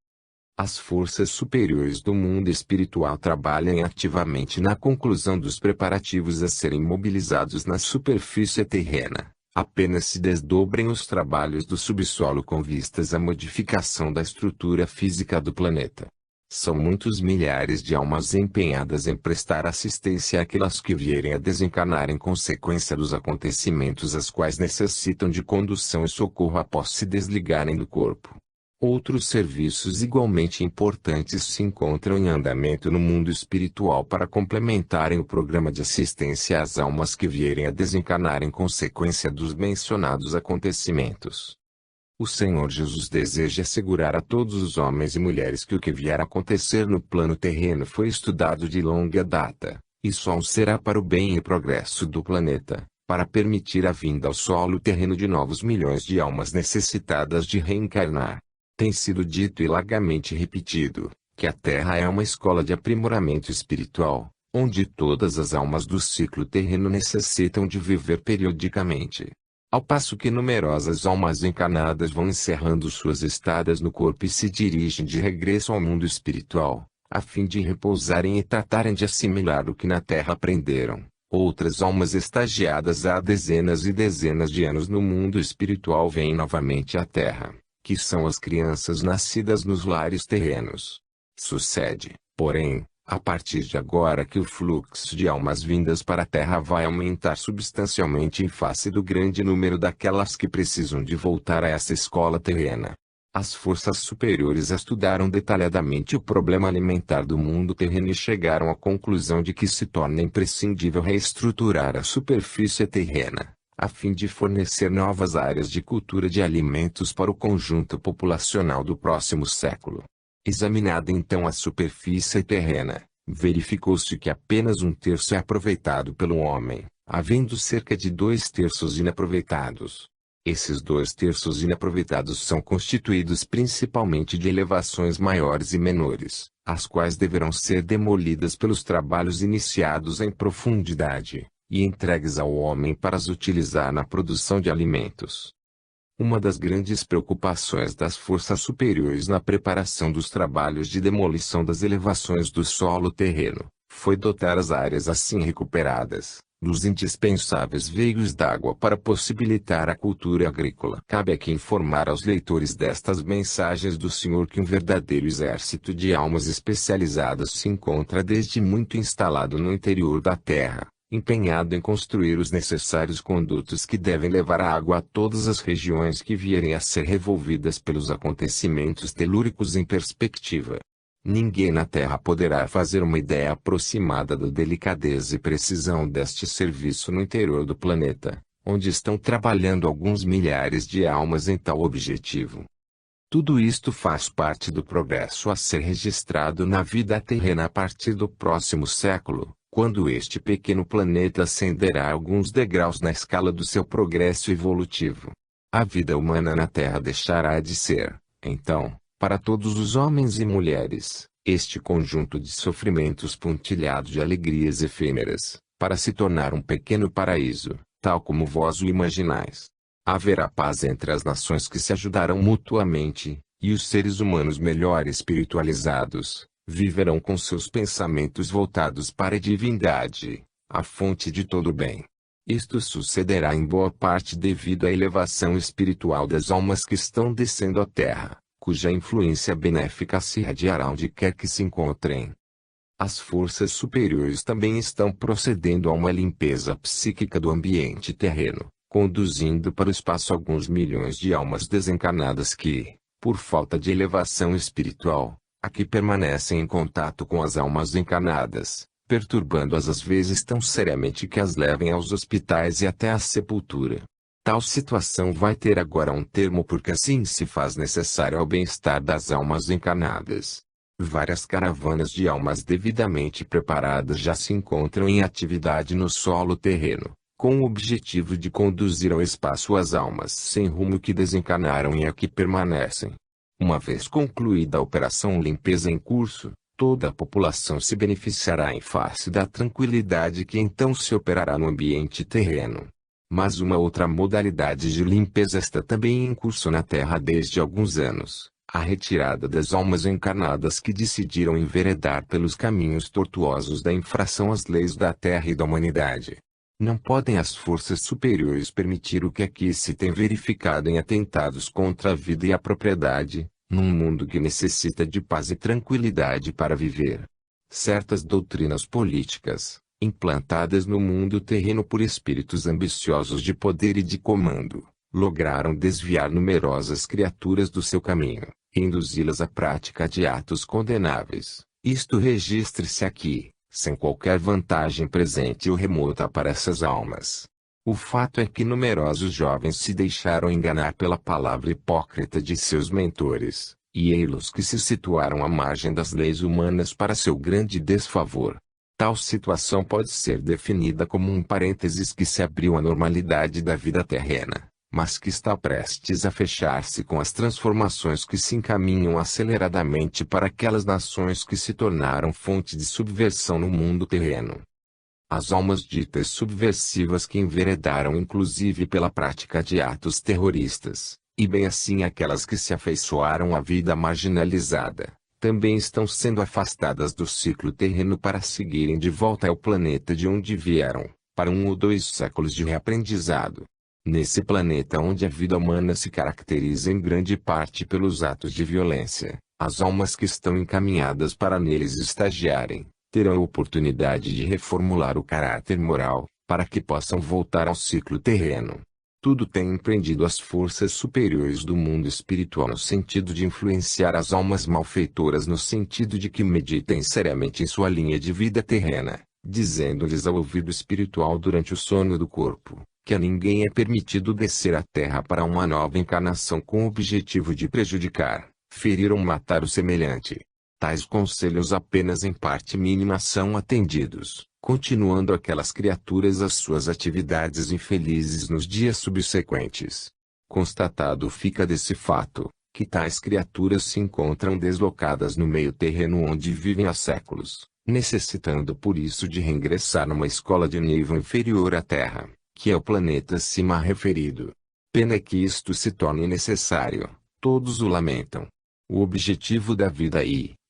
As forças superiores do mundo espiritual trabalham ativamente na conclusão dos preparativos a serem mobilizados na superfície terrena. Apenas se desdobrem os trabalhos do subsolo com vistas à modificação da estrutura física do planeta. São muitos milhares de almas empenhadas em prestar assistência àquelas que vierem a desencarnar em consequência dos acontecimentos as quais necessitam de condução e socorro após se desligarem do corpo. Outros serviços igualmente importantes se encontram em andamento no mundo espiritual para complementarem o programa de assistência às almas que vierem a desencarnar em consequência dos mencionados acontecimentos. O Senhor Jesus deseja assegurar a todos os homens e mulheres que o que vier a acontecer no plano terreno foi estudado de longa data, e só será para o bem e progresso do planeta, para permitir a vinda ao solo terreno de novos milhões de almas necessitadas de reencarnar. Tem sido dito e largamente repetido, que a Terra é uma escola de aprimoramento espiritual, onde todas as almas do ciclo terreno necessitam de viver periodicamente. Ao passo que numerosas almas encarnadas vão encerrando suas estadas no corpo e se dirigem de regresso ao mundo espiritual, a fim de repousarem e tratarem de assimilar o que na Terra aprenderam. Outras almas estagiadas há dezenas e dezenas de anos no mundo espiritual vêm novamente à Terra, que são as crianças nascidas nos lares terrenos. Sucede, porém, a partir de agora que o fluxo de almas vindas para a Terra vai aumentar substancialmente em face do grande número daquelas que precisam de voltar a essa escola terrena. As forças superiores estudaram detalhadamente o problema alimentar do mundo terreno e chegaram à conclusão de que se torna imprescindível reestruturar a superfície terrena, a fim de fornecer novas áreas de cultura de alimentos para o conjunto populacional do próximo século. Examinada então a superfície terrena, verificou-se que apenas 1/3 é aproveitado pelo homem, havendo cerca de 2/3 inaproveitados. Esses 2/3 inaproveitados são constituídos principalmente de elevações maiores e menores, as quais deverão ser demolidas pelos trabalhos iniciados em profundidade, e entregues ao homem para as utilizar na produção de alimentos. Uma das grandes preocupações das forças superiores na preparação dos trabalhos de demolição das elevações do solo terreno, foi dotar as áreas assim recuperadas, dos indispensáveis veios d'água para possibilitar a cultura agrícola. Cabe aqui informar aos leitores destas mensagens do Senhor que um verdadeiro exército de almas especializadas se encontra desde muito instalado no interior da terra, empenhado em construir os necessários condutos que devem levar a água a todas as regiões que vierem a ser revolvidas pelos acontecimentos telúricos em perspectiva. Ninguém na Terra poderá fazer uma ideia aproximada da delicadeza e precisão deste serviço no interior do planeta, onde estão trabalhando alguns milhares de almas em tal objetivo. Tudo isto faz parte do progresso a ser registrado na vida terrena a partir do próximo século, quando este pequeno planeta ascenderá alguns degraus na escala do seu progresso evolutivo. A vida humana na Terra deixará de ser, então, para todos os homens e mulheres, este conjunto de sofrimentos pontilhado de alegrias efêmeras, para se tornar um pequeno paraíso, tal como vós o imaginais. Haverá paz entre as nações que se ajudarão mutuamente, e os seres humanos melhor espiritualizados viverão com seus pensamentos voltados para a divindade, a fonte de todo o bem. Isto sucederá em boa parte devido à elevação espiritual das almas que estão descendo à Terra, cuja influência benéfica se irradiará onde quer que se encontrem. As forças superiores também estão procedendo a uma limpeza psíquica do ambiente terreno, conduzindo para o espaço alguns milhões de almas desencarnadas que, por falta de elevação espiritual, aqui permanecem em contato com as almas encarnadas, perturbando-as às vezes tão seriamente que as levem aos hospitais e até à sepultura. Tal situação vai ter agora um termo porque assim se faz necessário ao bem-estar das almas encarnadas. Várias caravanas de almas devidamente preparadas já se encontram em atividade no solo terreno, com o objetivo de conduzir ao espaço as almas sem rumo que desencarnaram e aqui permanecem. Uma vez concluída a operação limpeza em curso, toda a população se beneficiará em face da tranquilidade que então se operará no ambiente terreno. Mas uma outra modalidade de limpeza está também em curso na Terra desde alguns anos, a retirada das almas encarnadas que decidiram enveredar pelos caminhos tortuosos da infração às leis da Terra e da humanidade. Não podem as forças superiores permitir o que aqui se tem verificado em atentados contra a vida e a propriedade, num mundo que necessita de paz e tranquilidade para viver. Certas doutrinas políticas, implantadas no mundo terreno por espíritos ambiciosos de poder e de comando, lograram desviar numerosas criaturas do seu caminho, e induzi-las à prática de atos condenáveis. Isto registre-se aqui, sem qualquer vantagem presente ou remota para essas almas. O fato é que numerosos jovens se deixaram enganar pela palavra hipócrita de seus mentores, e eles que se situaram à margem das leis humanas para seu grande desfavor. Tal situação pode ser definida como um parênteses que se abriu à normalidade da vida terrena, mas que está prestes a fechar-se com as transformações que se encaminham aceleradamente para aquelas nações que se tornaram fonte de subversão no mundo terreno. As almas ditas subversivas que enveredaram inclusive pela prática de atos terroristas, e bem assim aquelas que se afeiçoaram à vida marginalizada, também estão sendo afastadas do ciclo terreno para seguirem de volta ao planeta de onde vieram, para 1 ou 2 séculos de reaprendizado. Nesse planeta onde a vida humana se caracteriza em grande parte pelos atos de violência, as almas que estão encaminhadas para neles estagiarem, terão a oportunidade de reformular o caráter moral, para que possam voltar ao ciclo terreno. Tudo tem empreendido as forças superiores do mundo espiritual no sentido de influenciar as almas malfeitoras no sentido de que meditem seriamente em sua linha de vida terrena, dizendo-lhes ao ouvido espiritual durante o sono do corpo, que a ninguém é permitido descer à terra para uma nova encarnação com o objetivo de prejudicar, ferir ou matar o semelhante. Tais conselhos apenas em parte mínima são atendidos, continuando aquelas criaturas as suas atividades infelizes nos dias subsequentes. Constatado fica desse fato, que tais criaturas se encontram deslocadas no meio terreno onde vivem há séculos, necessitando por isso de reingressar numa escola de nível inferior à Terra, que é o planeta acima referido. Pena que isto se torne necessário, todos o lamentam. O objetivo da vida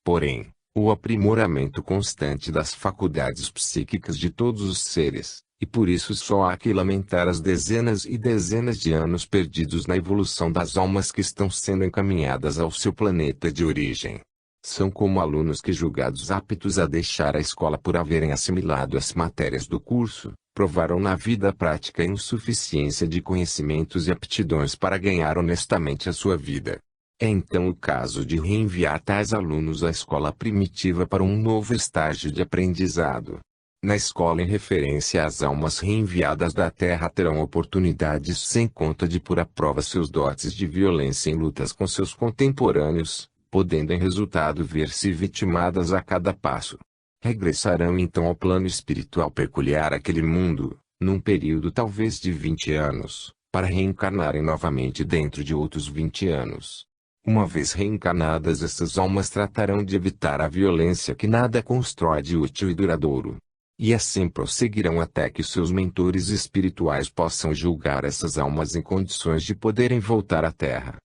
porém, o aprimoramento constante das faculdades psíquicas de todos os seres, e por isso só há que lamentar as dezenas e dezenas de anos perdidos na evolução das almas que estão sendo encaminhadas ao seu planeta de origem. São como alunos que julgados aptos a deixar a escola por haverem assimilado as matérias do curso, provaram na vida prática a insuficiência de conhecimentos e aptidões para ganhar honestamente a sua vida. É então o caso de reenviar tais alunos à escola primitiva para um novo estágio de aprendizado. Na escola em referência às almas reenviadas da Terra terão oportunidades sem conta de pôr à prova seus dotes de violência em lutas com seus contemporâneos, podendo em resultado ver-se vitimadas a cada passo. Regressarão então ao plano espiritual peculiar àquele mundo, num período talvez de 20 anos, para reencarnarem novamente dentro de outros 20 anos. Uma vez reencarnadas essas almas tratarão de evitar a violência que nada constrói de útil e duradouro. E assim prosseguirão até que seus mentores espirituais possam julgar essas almas em condições de poderem voltar à Terra.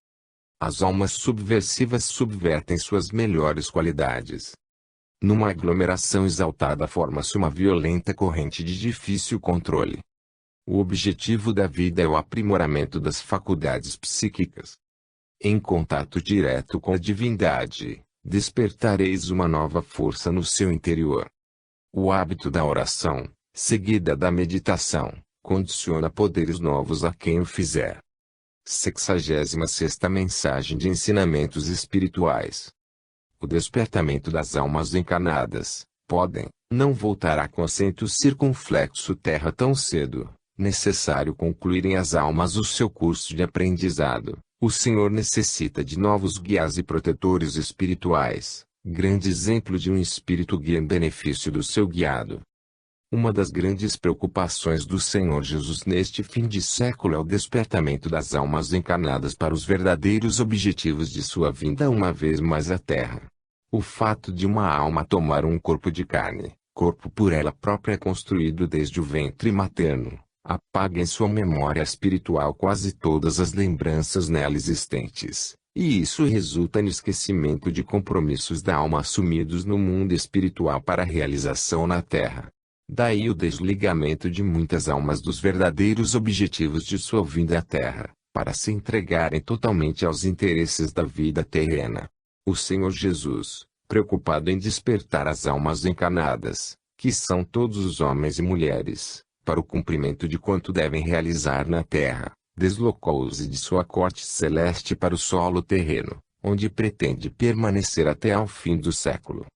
As almas subversivas subvertem suas melhores qualidades. Numa aglomeração exaltada forma-se uma violenta corrente de difícil controle. O objetivo da vida é o aprimoramento das faculdades psíquicas. Em contato direto com a divindade, despertareis uma nova força no seu interior. O hábito da oração, seguida da meditação, condiciona poderes novos a quem o fizer. 66ª Mensagem de Ensinamentos Espirituais. O despertamento das almas encarnadas, podem, não voltará com assento circunflexo terra tão cedo, necessário concluírem as almas o seu curso de aprendizado. O Senhor necessita de novos guias e protetores espirituais, grande exemplo de um espírito guia em benefício do seu guiado. Uma das grandes preocupações do Senhor Jesus neste fim de século é o despertamento das almas encarnadas para os verdadeiros objetivos de sua vinda uma vez mais à Terra. O fato de uma alma tomar um corpo de carne, corpo por ela própria construído desde o ventre materno, apaga em sua memória espiritual quase todas as lembranças nela existentes, e isso resulta no esquecimento de compromissos da alma assumidos no mundo espiritual para a realização na Terra. Daí o desligamento de muitas almas dos verdadeiros objetivos de sua vinda à Terra, para se entregarem totalmente aos interesses da vida terrena. O Senhor Jesus, preocupado em despertar as almas encarnadas, que são todos os homens e mulheres, para o cumprimento de quanto devem realizar na terra, deslocou-os de sua corte celeste para o solo terreno, onde pretende permanecer até ao fim do século.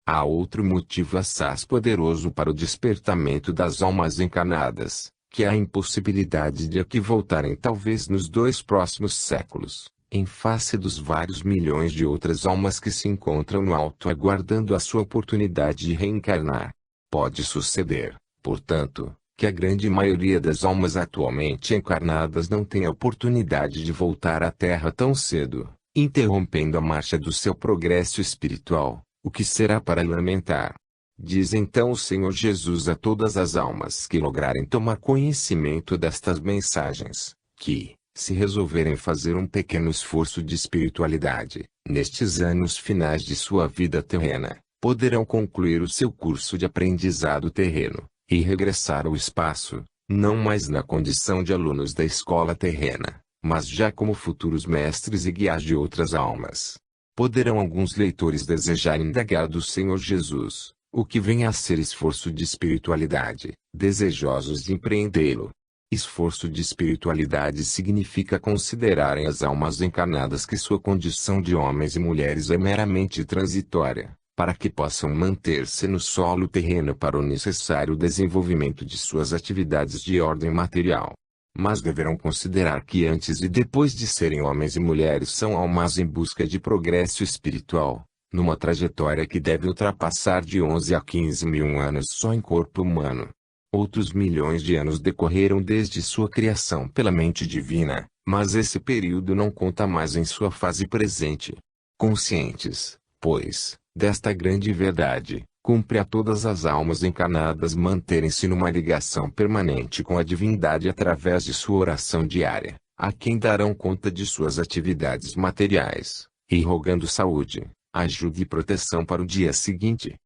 Há outro motivo assaz poderoso para o despertamento das almas encarnadas, que é a impossibilidade de aqui voltarem talvez nos 2 próximos séculos, em face dos vários milhões de outras almas que se encontram no alto aguardando a sua oportunidade de reencarnar. Pode suceder, portanto, que a grande maioria das almas atualmente encarnadas não tenha a oportunidade de voltar à Terra tão cedo, interrompendo a marcha do seu progresso espiritual, o que será para lamentar. Diz então o Senhor Jesus a todas as almas que lograrem tomar conhecimento destas mensagens, que, se resolverem fazer um pequeno esforço de espiritualidade, nestes anos finais de sua vida terrena, poderão concluir o seu curso de aprendizado terreno, e regressar ao espaço, não mais na condição de alunos da escola terrena, mas já como futuros mestres e guias de outras almas. Poderão alguns leitores desejar indagar do Senhor Jesus, o que vem a ser esforço de espiritualidade, desejosos de empreendê-lo. Esforço de espiritualidade significa considerarem as almas encarnadas que sua condição de homens e mulheres é meramente transitória, para que possam manter-se no solo terreno para o necessário desenvolvimento de suas atividades de ordem material. Mas deverão considerar que antes e depois de serem homens e mulheres são almas em busca de progresso espiritual, numa trajetória que deve ultrapassar de 11 a 15 mil anos só em corpo humano. Outros milhões de anos decorreram desde sua criação pela mente divina, mas esse período não conta mais em sua fase presente. Conscientes, pois, desta grande verdade, cumpre a todas as almas encarnadas manterem-se numa ligação permanente com a divindade através de sua oração diária, a quem darão conta de suas atividades materiais, e rogando saúde, ajuda e proteção para o dia seguinte.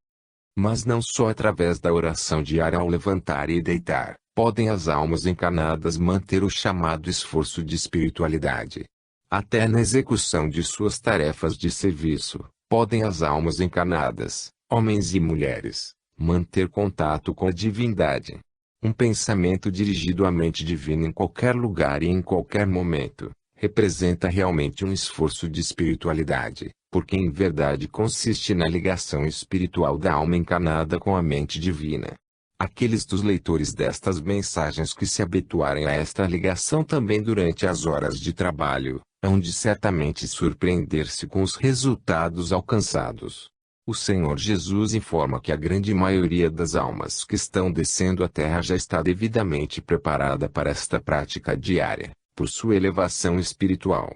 Mas não só através da oração diária ao levantar e deitar, podem as almas encarnadas manter o chamado esforço de espiritualidade. Até na execução de suas tarefas de serviço, podem as almas encarnadas, homens e mulheres, manter contato com a divindade. Um pensamento dirigido à mente divina em qualquer lugar e em qualquer momento, representa realmente um esforço de espiritualidade, porque em verdade consiste na ligação espiritual da alma encarnada com a mente divina. Aqueles dos leitores destas mensagens que se habituarem a esta ligação também durante as horas de trabalho, hão de certamente surpreender-se com os resultados alcançados. O Senhor Jesus informa que a grande maioria das almas que estão descendo à Terra já está devidamente preparada para esta prática diária, por sua elevação espiritual.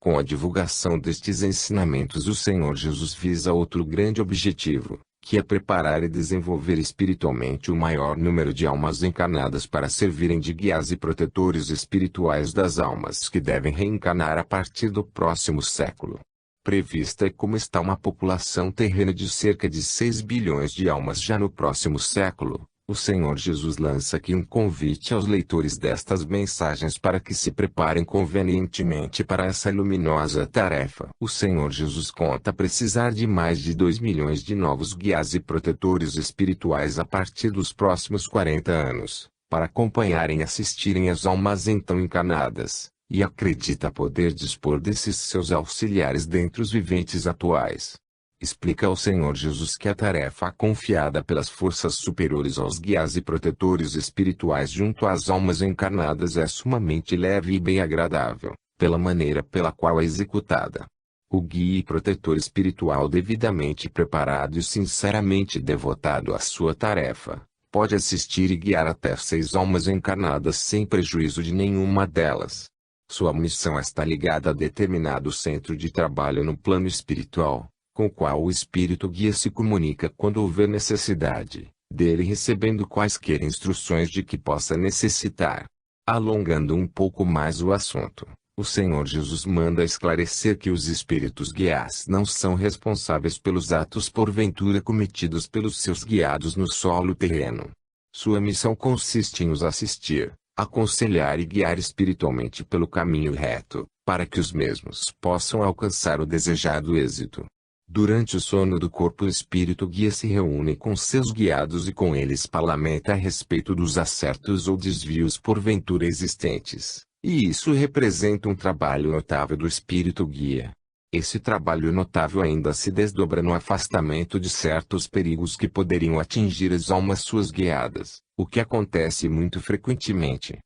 Com a divulgação destes ensinamentos, o Senhor Jesus visa outro grande objetivo, que é preparar e desenvolver espiritualmente o maior número de almas encarnadas para servirem de guias e protetores espirituais das almas que devem reencarnar a partir do próximo século. Prevista como está uma população terrena de cerca de 6 bilhões de almas já no próximo século, o Senhor Jesus lança aqui um convite aos leitores destas mensagens para que se preparem convenientemente para essa luminosa tarefa. O Senhor Jesus conta precisar de mais de 2 milhões de novos guias e protetores espirituais a partir dos próximos 40 anos, para acompanharem e assistirem as almas então encarnadas, e acredita poder dispor desses seus auxiliares dentre os viventes atuais. Explica ao Senhor Jesus que a tarefa confiada pelas forças superiores aos guias e protetores espirituais junto às almas encarnadas é sumamente leve e bem agradável, pela maneira pela qual é executada. O guia e protetor espiritual devidamente preparado e sinceramente devotado à sua tarefa, pode assistir e guiar até 6 almas encarnadas sem prejuízo de nenhuma delas. Sua missão está ligada a determinado centro de trabalho no plano espiritual, com o qual o espírito guia se comunica quando houver necessidade, dele recebendo quaisquer instruções de que possa necessitar. Alongando um pouco mais o assunto, o Senhor Jesus manda esclarecer que os espíritos guias não são responsáveis pelos atos porventura cometidos pelos seus guiados no solo terreno. Sua missão consiste em os assistir, aconselhar e guiar espiritualmente pelo caminho reto, para que os mesmos possam alcançar o desejado êxito. Durante o sono do corpo, o espírito guia se reúne com seus guiados e com eles parlamenta a respeito dos acertos ou desvios porventura existentes, e isso representa um trabalho notável do espírito guia. Esse trabalho notável ainda se desdobra no afastamento de certos perigos que poderiam atingir as almas suas guiadas, o que acontece muito frequentemente.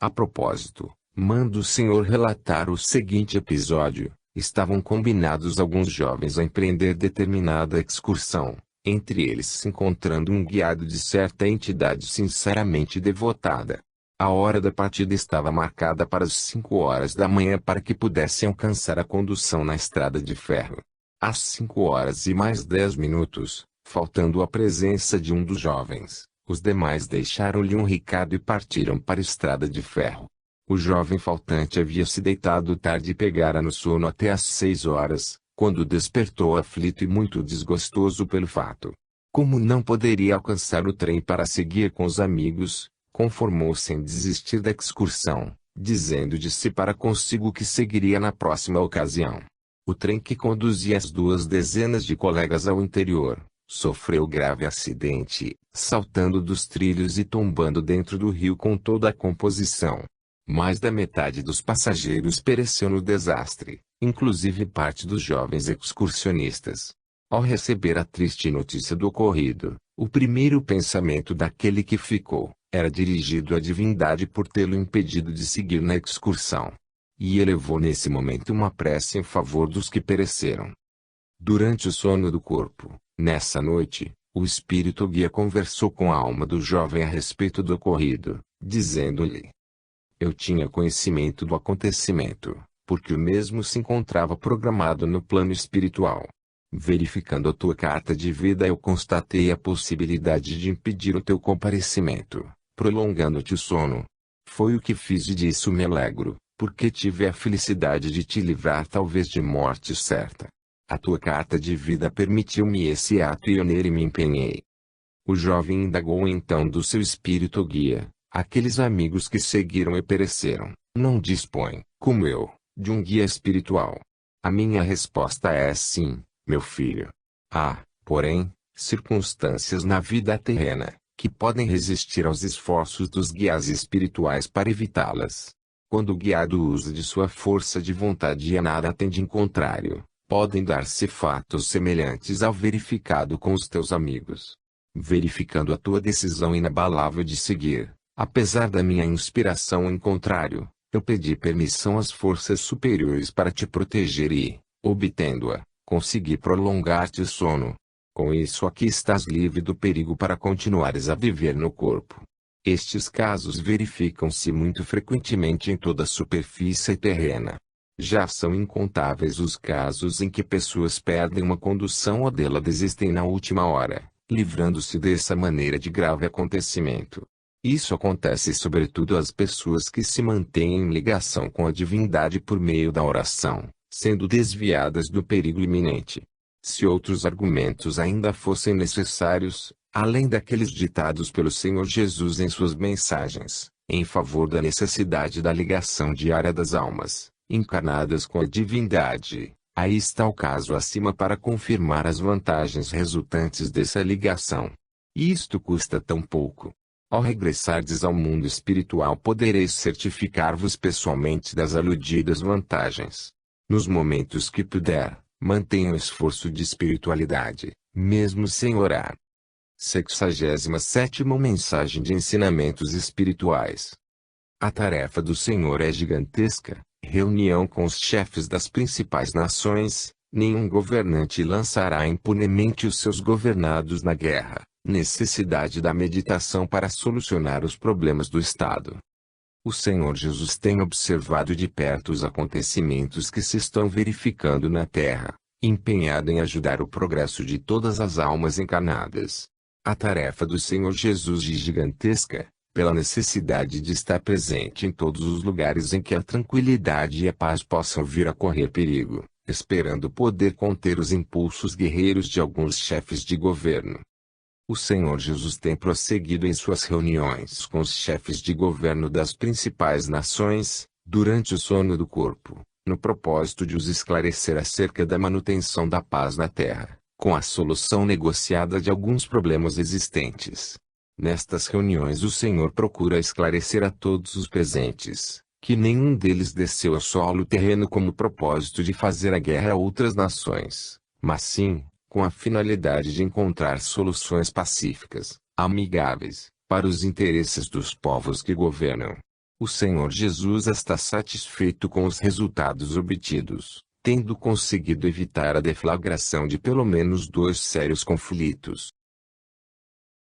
A propósito, manda o Senhor relatar o seguinte episódio. Estavam combinados alguns jovens a empreender determinada excursão, entre eles se encontrando um guiado de certa entidade sinceramente devotada. A hora da partida estava marcada para as 5 horas da manhã para que pudessem alcançar a condução na estrada de ferro. Às 5 horas e mais 10 minutos, faltando a presença de um dos jovens, os demais deixaram-lhe um recado e partiram para a estrada de ferro. O jovem faltante havia se deitado tarde e pegara no sono até às 6 horas, quando despertou aflito e muito desgostoso pelo fato. Como não poderia alcançar o trem para seguir com os amigos, conformou-se em desistir da excursão, dizendo de si para consigo que seguiria na próxima ocasião. O trem que conduzia as 2 dezenas de colegas ao interior, sofreu grave acidente, saltando dos trilhos e tombando dentro do rio com toda a composição. Mais da metade dos passageiros pereceu no desastre, inclusive parte dos jovens excursionistas. Ao receber a triste notícia do ocorrido, o primeiro pensamento daquele que ficou, era dirigido à divindade por tê-lo impedido de seguir na excursão. E elevou nesse momento uma prece em favor dos que pereceram. Durante o sono do corpo, nessa noite, o espírito guia conversou com a alma do jovem a respeito do ocorrido, dizendo-lhe: eu tinha conhecimento do acontecimento, porque o mesmo se encontrava programado no plano espiritual. Verificando a tua carta de vida, eu constatei a possibilidade de impedir o teu comparecimento, prolongando-te o sono. Foi o que fiz e disso me alegro, porque tive a felicidade de te livrar talvez de morte certa. A tua carta de vida permitiu-me esse ato e eu nele me empenhei. O jovem indagou então do seu espírito guia: aqueles amigos que seguiram e pereceram, não dispõem, como eu, de um guia espiritual? A minha resposta é sim, meu filho. Há, porém, circunstâncias na vida terrena, que podem resistir aos esforços dos guias espirituais para evitá-las. Quando o guiado usa de sua força de vontade e a nada tende em contrário, podem dar-se fatos semelhantes ao verificado com os teus amigos. Verificando a tua decisão inabalável de seguir, apesar da minha inspiração em contrário, eu pedi permissão às forças superiores para te proteger e, obtendo-a, consegui prolongar-te o sono. Com isso aqui estás livre do perigo para continuares a viver no corpo. Estes casos verificam-se muito frequentemente em toda a superfície terrena. Já são incontáveis os casos em que pessoas perdem uma condução ou dela desistem na última hora, livrando-se dessa maneira de grave acontecimento. Isso acontece sobretudo às pessoas que se mantêm em ligação com a divindade por meio da oração, sendo desviadas do perigo iminente. Se outros argumentos ainda fossem necessários, além daqueles ditados pelo Senhor Jesus em suas mensagens, em favor da necessidade da ligação diária das almas encarnadas com a divindade, aí está o caso acima para confirmar as vantagens resultantes dessa ligação. E isto custa tão pouco. Ao regressardes ao mundo espiritual podereis certificar-vos pessoalmente das aludidas vantagens. Nos momentos que puder, mantenha o esforço de espiritualidade, mesmo sem orar. 67ª Mensagem de Ensinamentos Espirituais. A tarefa do Senhor é gigantesca. Reunião com os chefes das principais nações. Nenhum governante lançará impunemente os seus governados na guerra. Necessidade da meditação para solucionar os problemas do Estado. O Senhor Jesus tem observado de perto os acontecimentos que se estão verificando na Terra, empenhado em ajudar o progresso de todas as almas encarnadas. A tarefa do Senhor Jesus é gigantesca, pela necessidade de estar presente em todos os lugares em que a tranquilidade e a paz possam vir a correr perigo, esperando poder conter os impulsos guerreiros de alguns chefes de governo. O Senhor Jesus tem prosseguido em suas reuniões com os chefes de governo das principais nações, durante o sono do corpo, no propósito de os esclarecer acerca da manutenção da paz na terra, com a solução negociada de alguns problemas existentes. Nestas reuniões o Senhor procura esclarecer a todos os presentes, que nenhum deles desceu ao solo terreno com o propósito de fazer a guerra a outras nações, mas sim, com a finalidade de encontrar soluções pacíficas, amigáveis, para os interesses dos povos que governam. O Senhor Jesus está satisfeito com os resultados obtidos, tendo conseguido evitar a deflagração de pelo menos 2 sérios conflitos.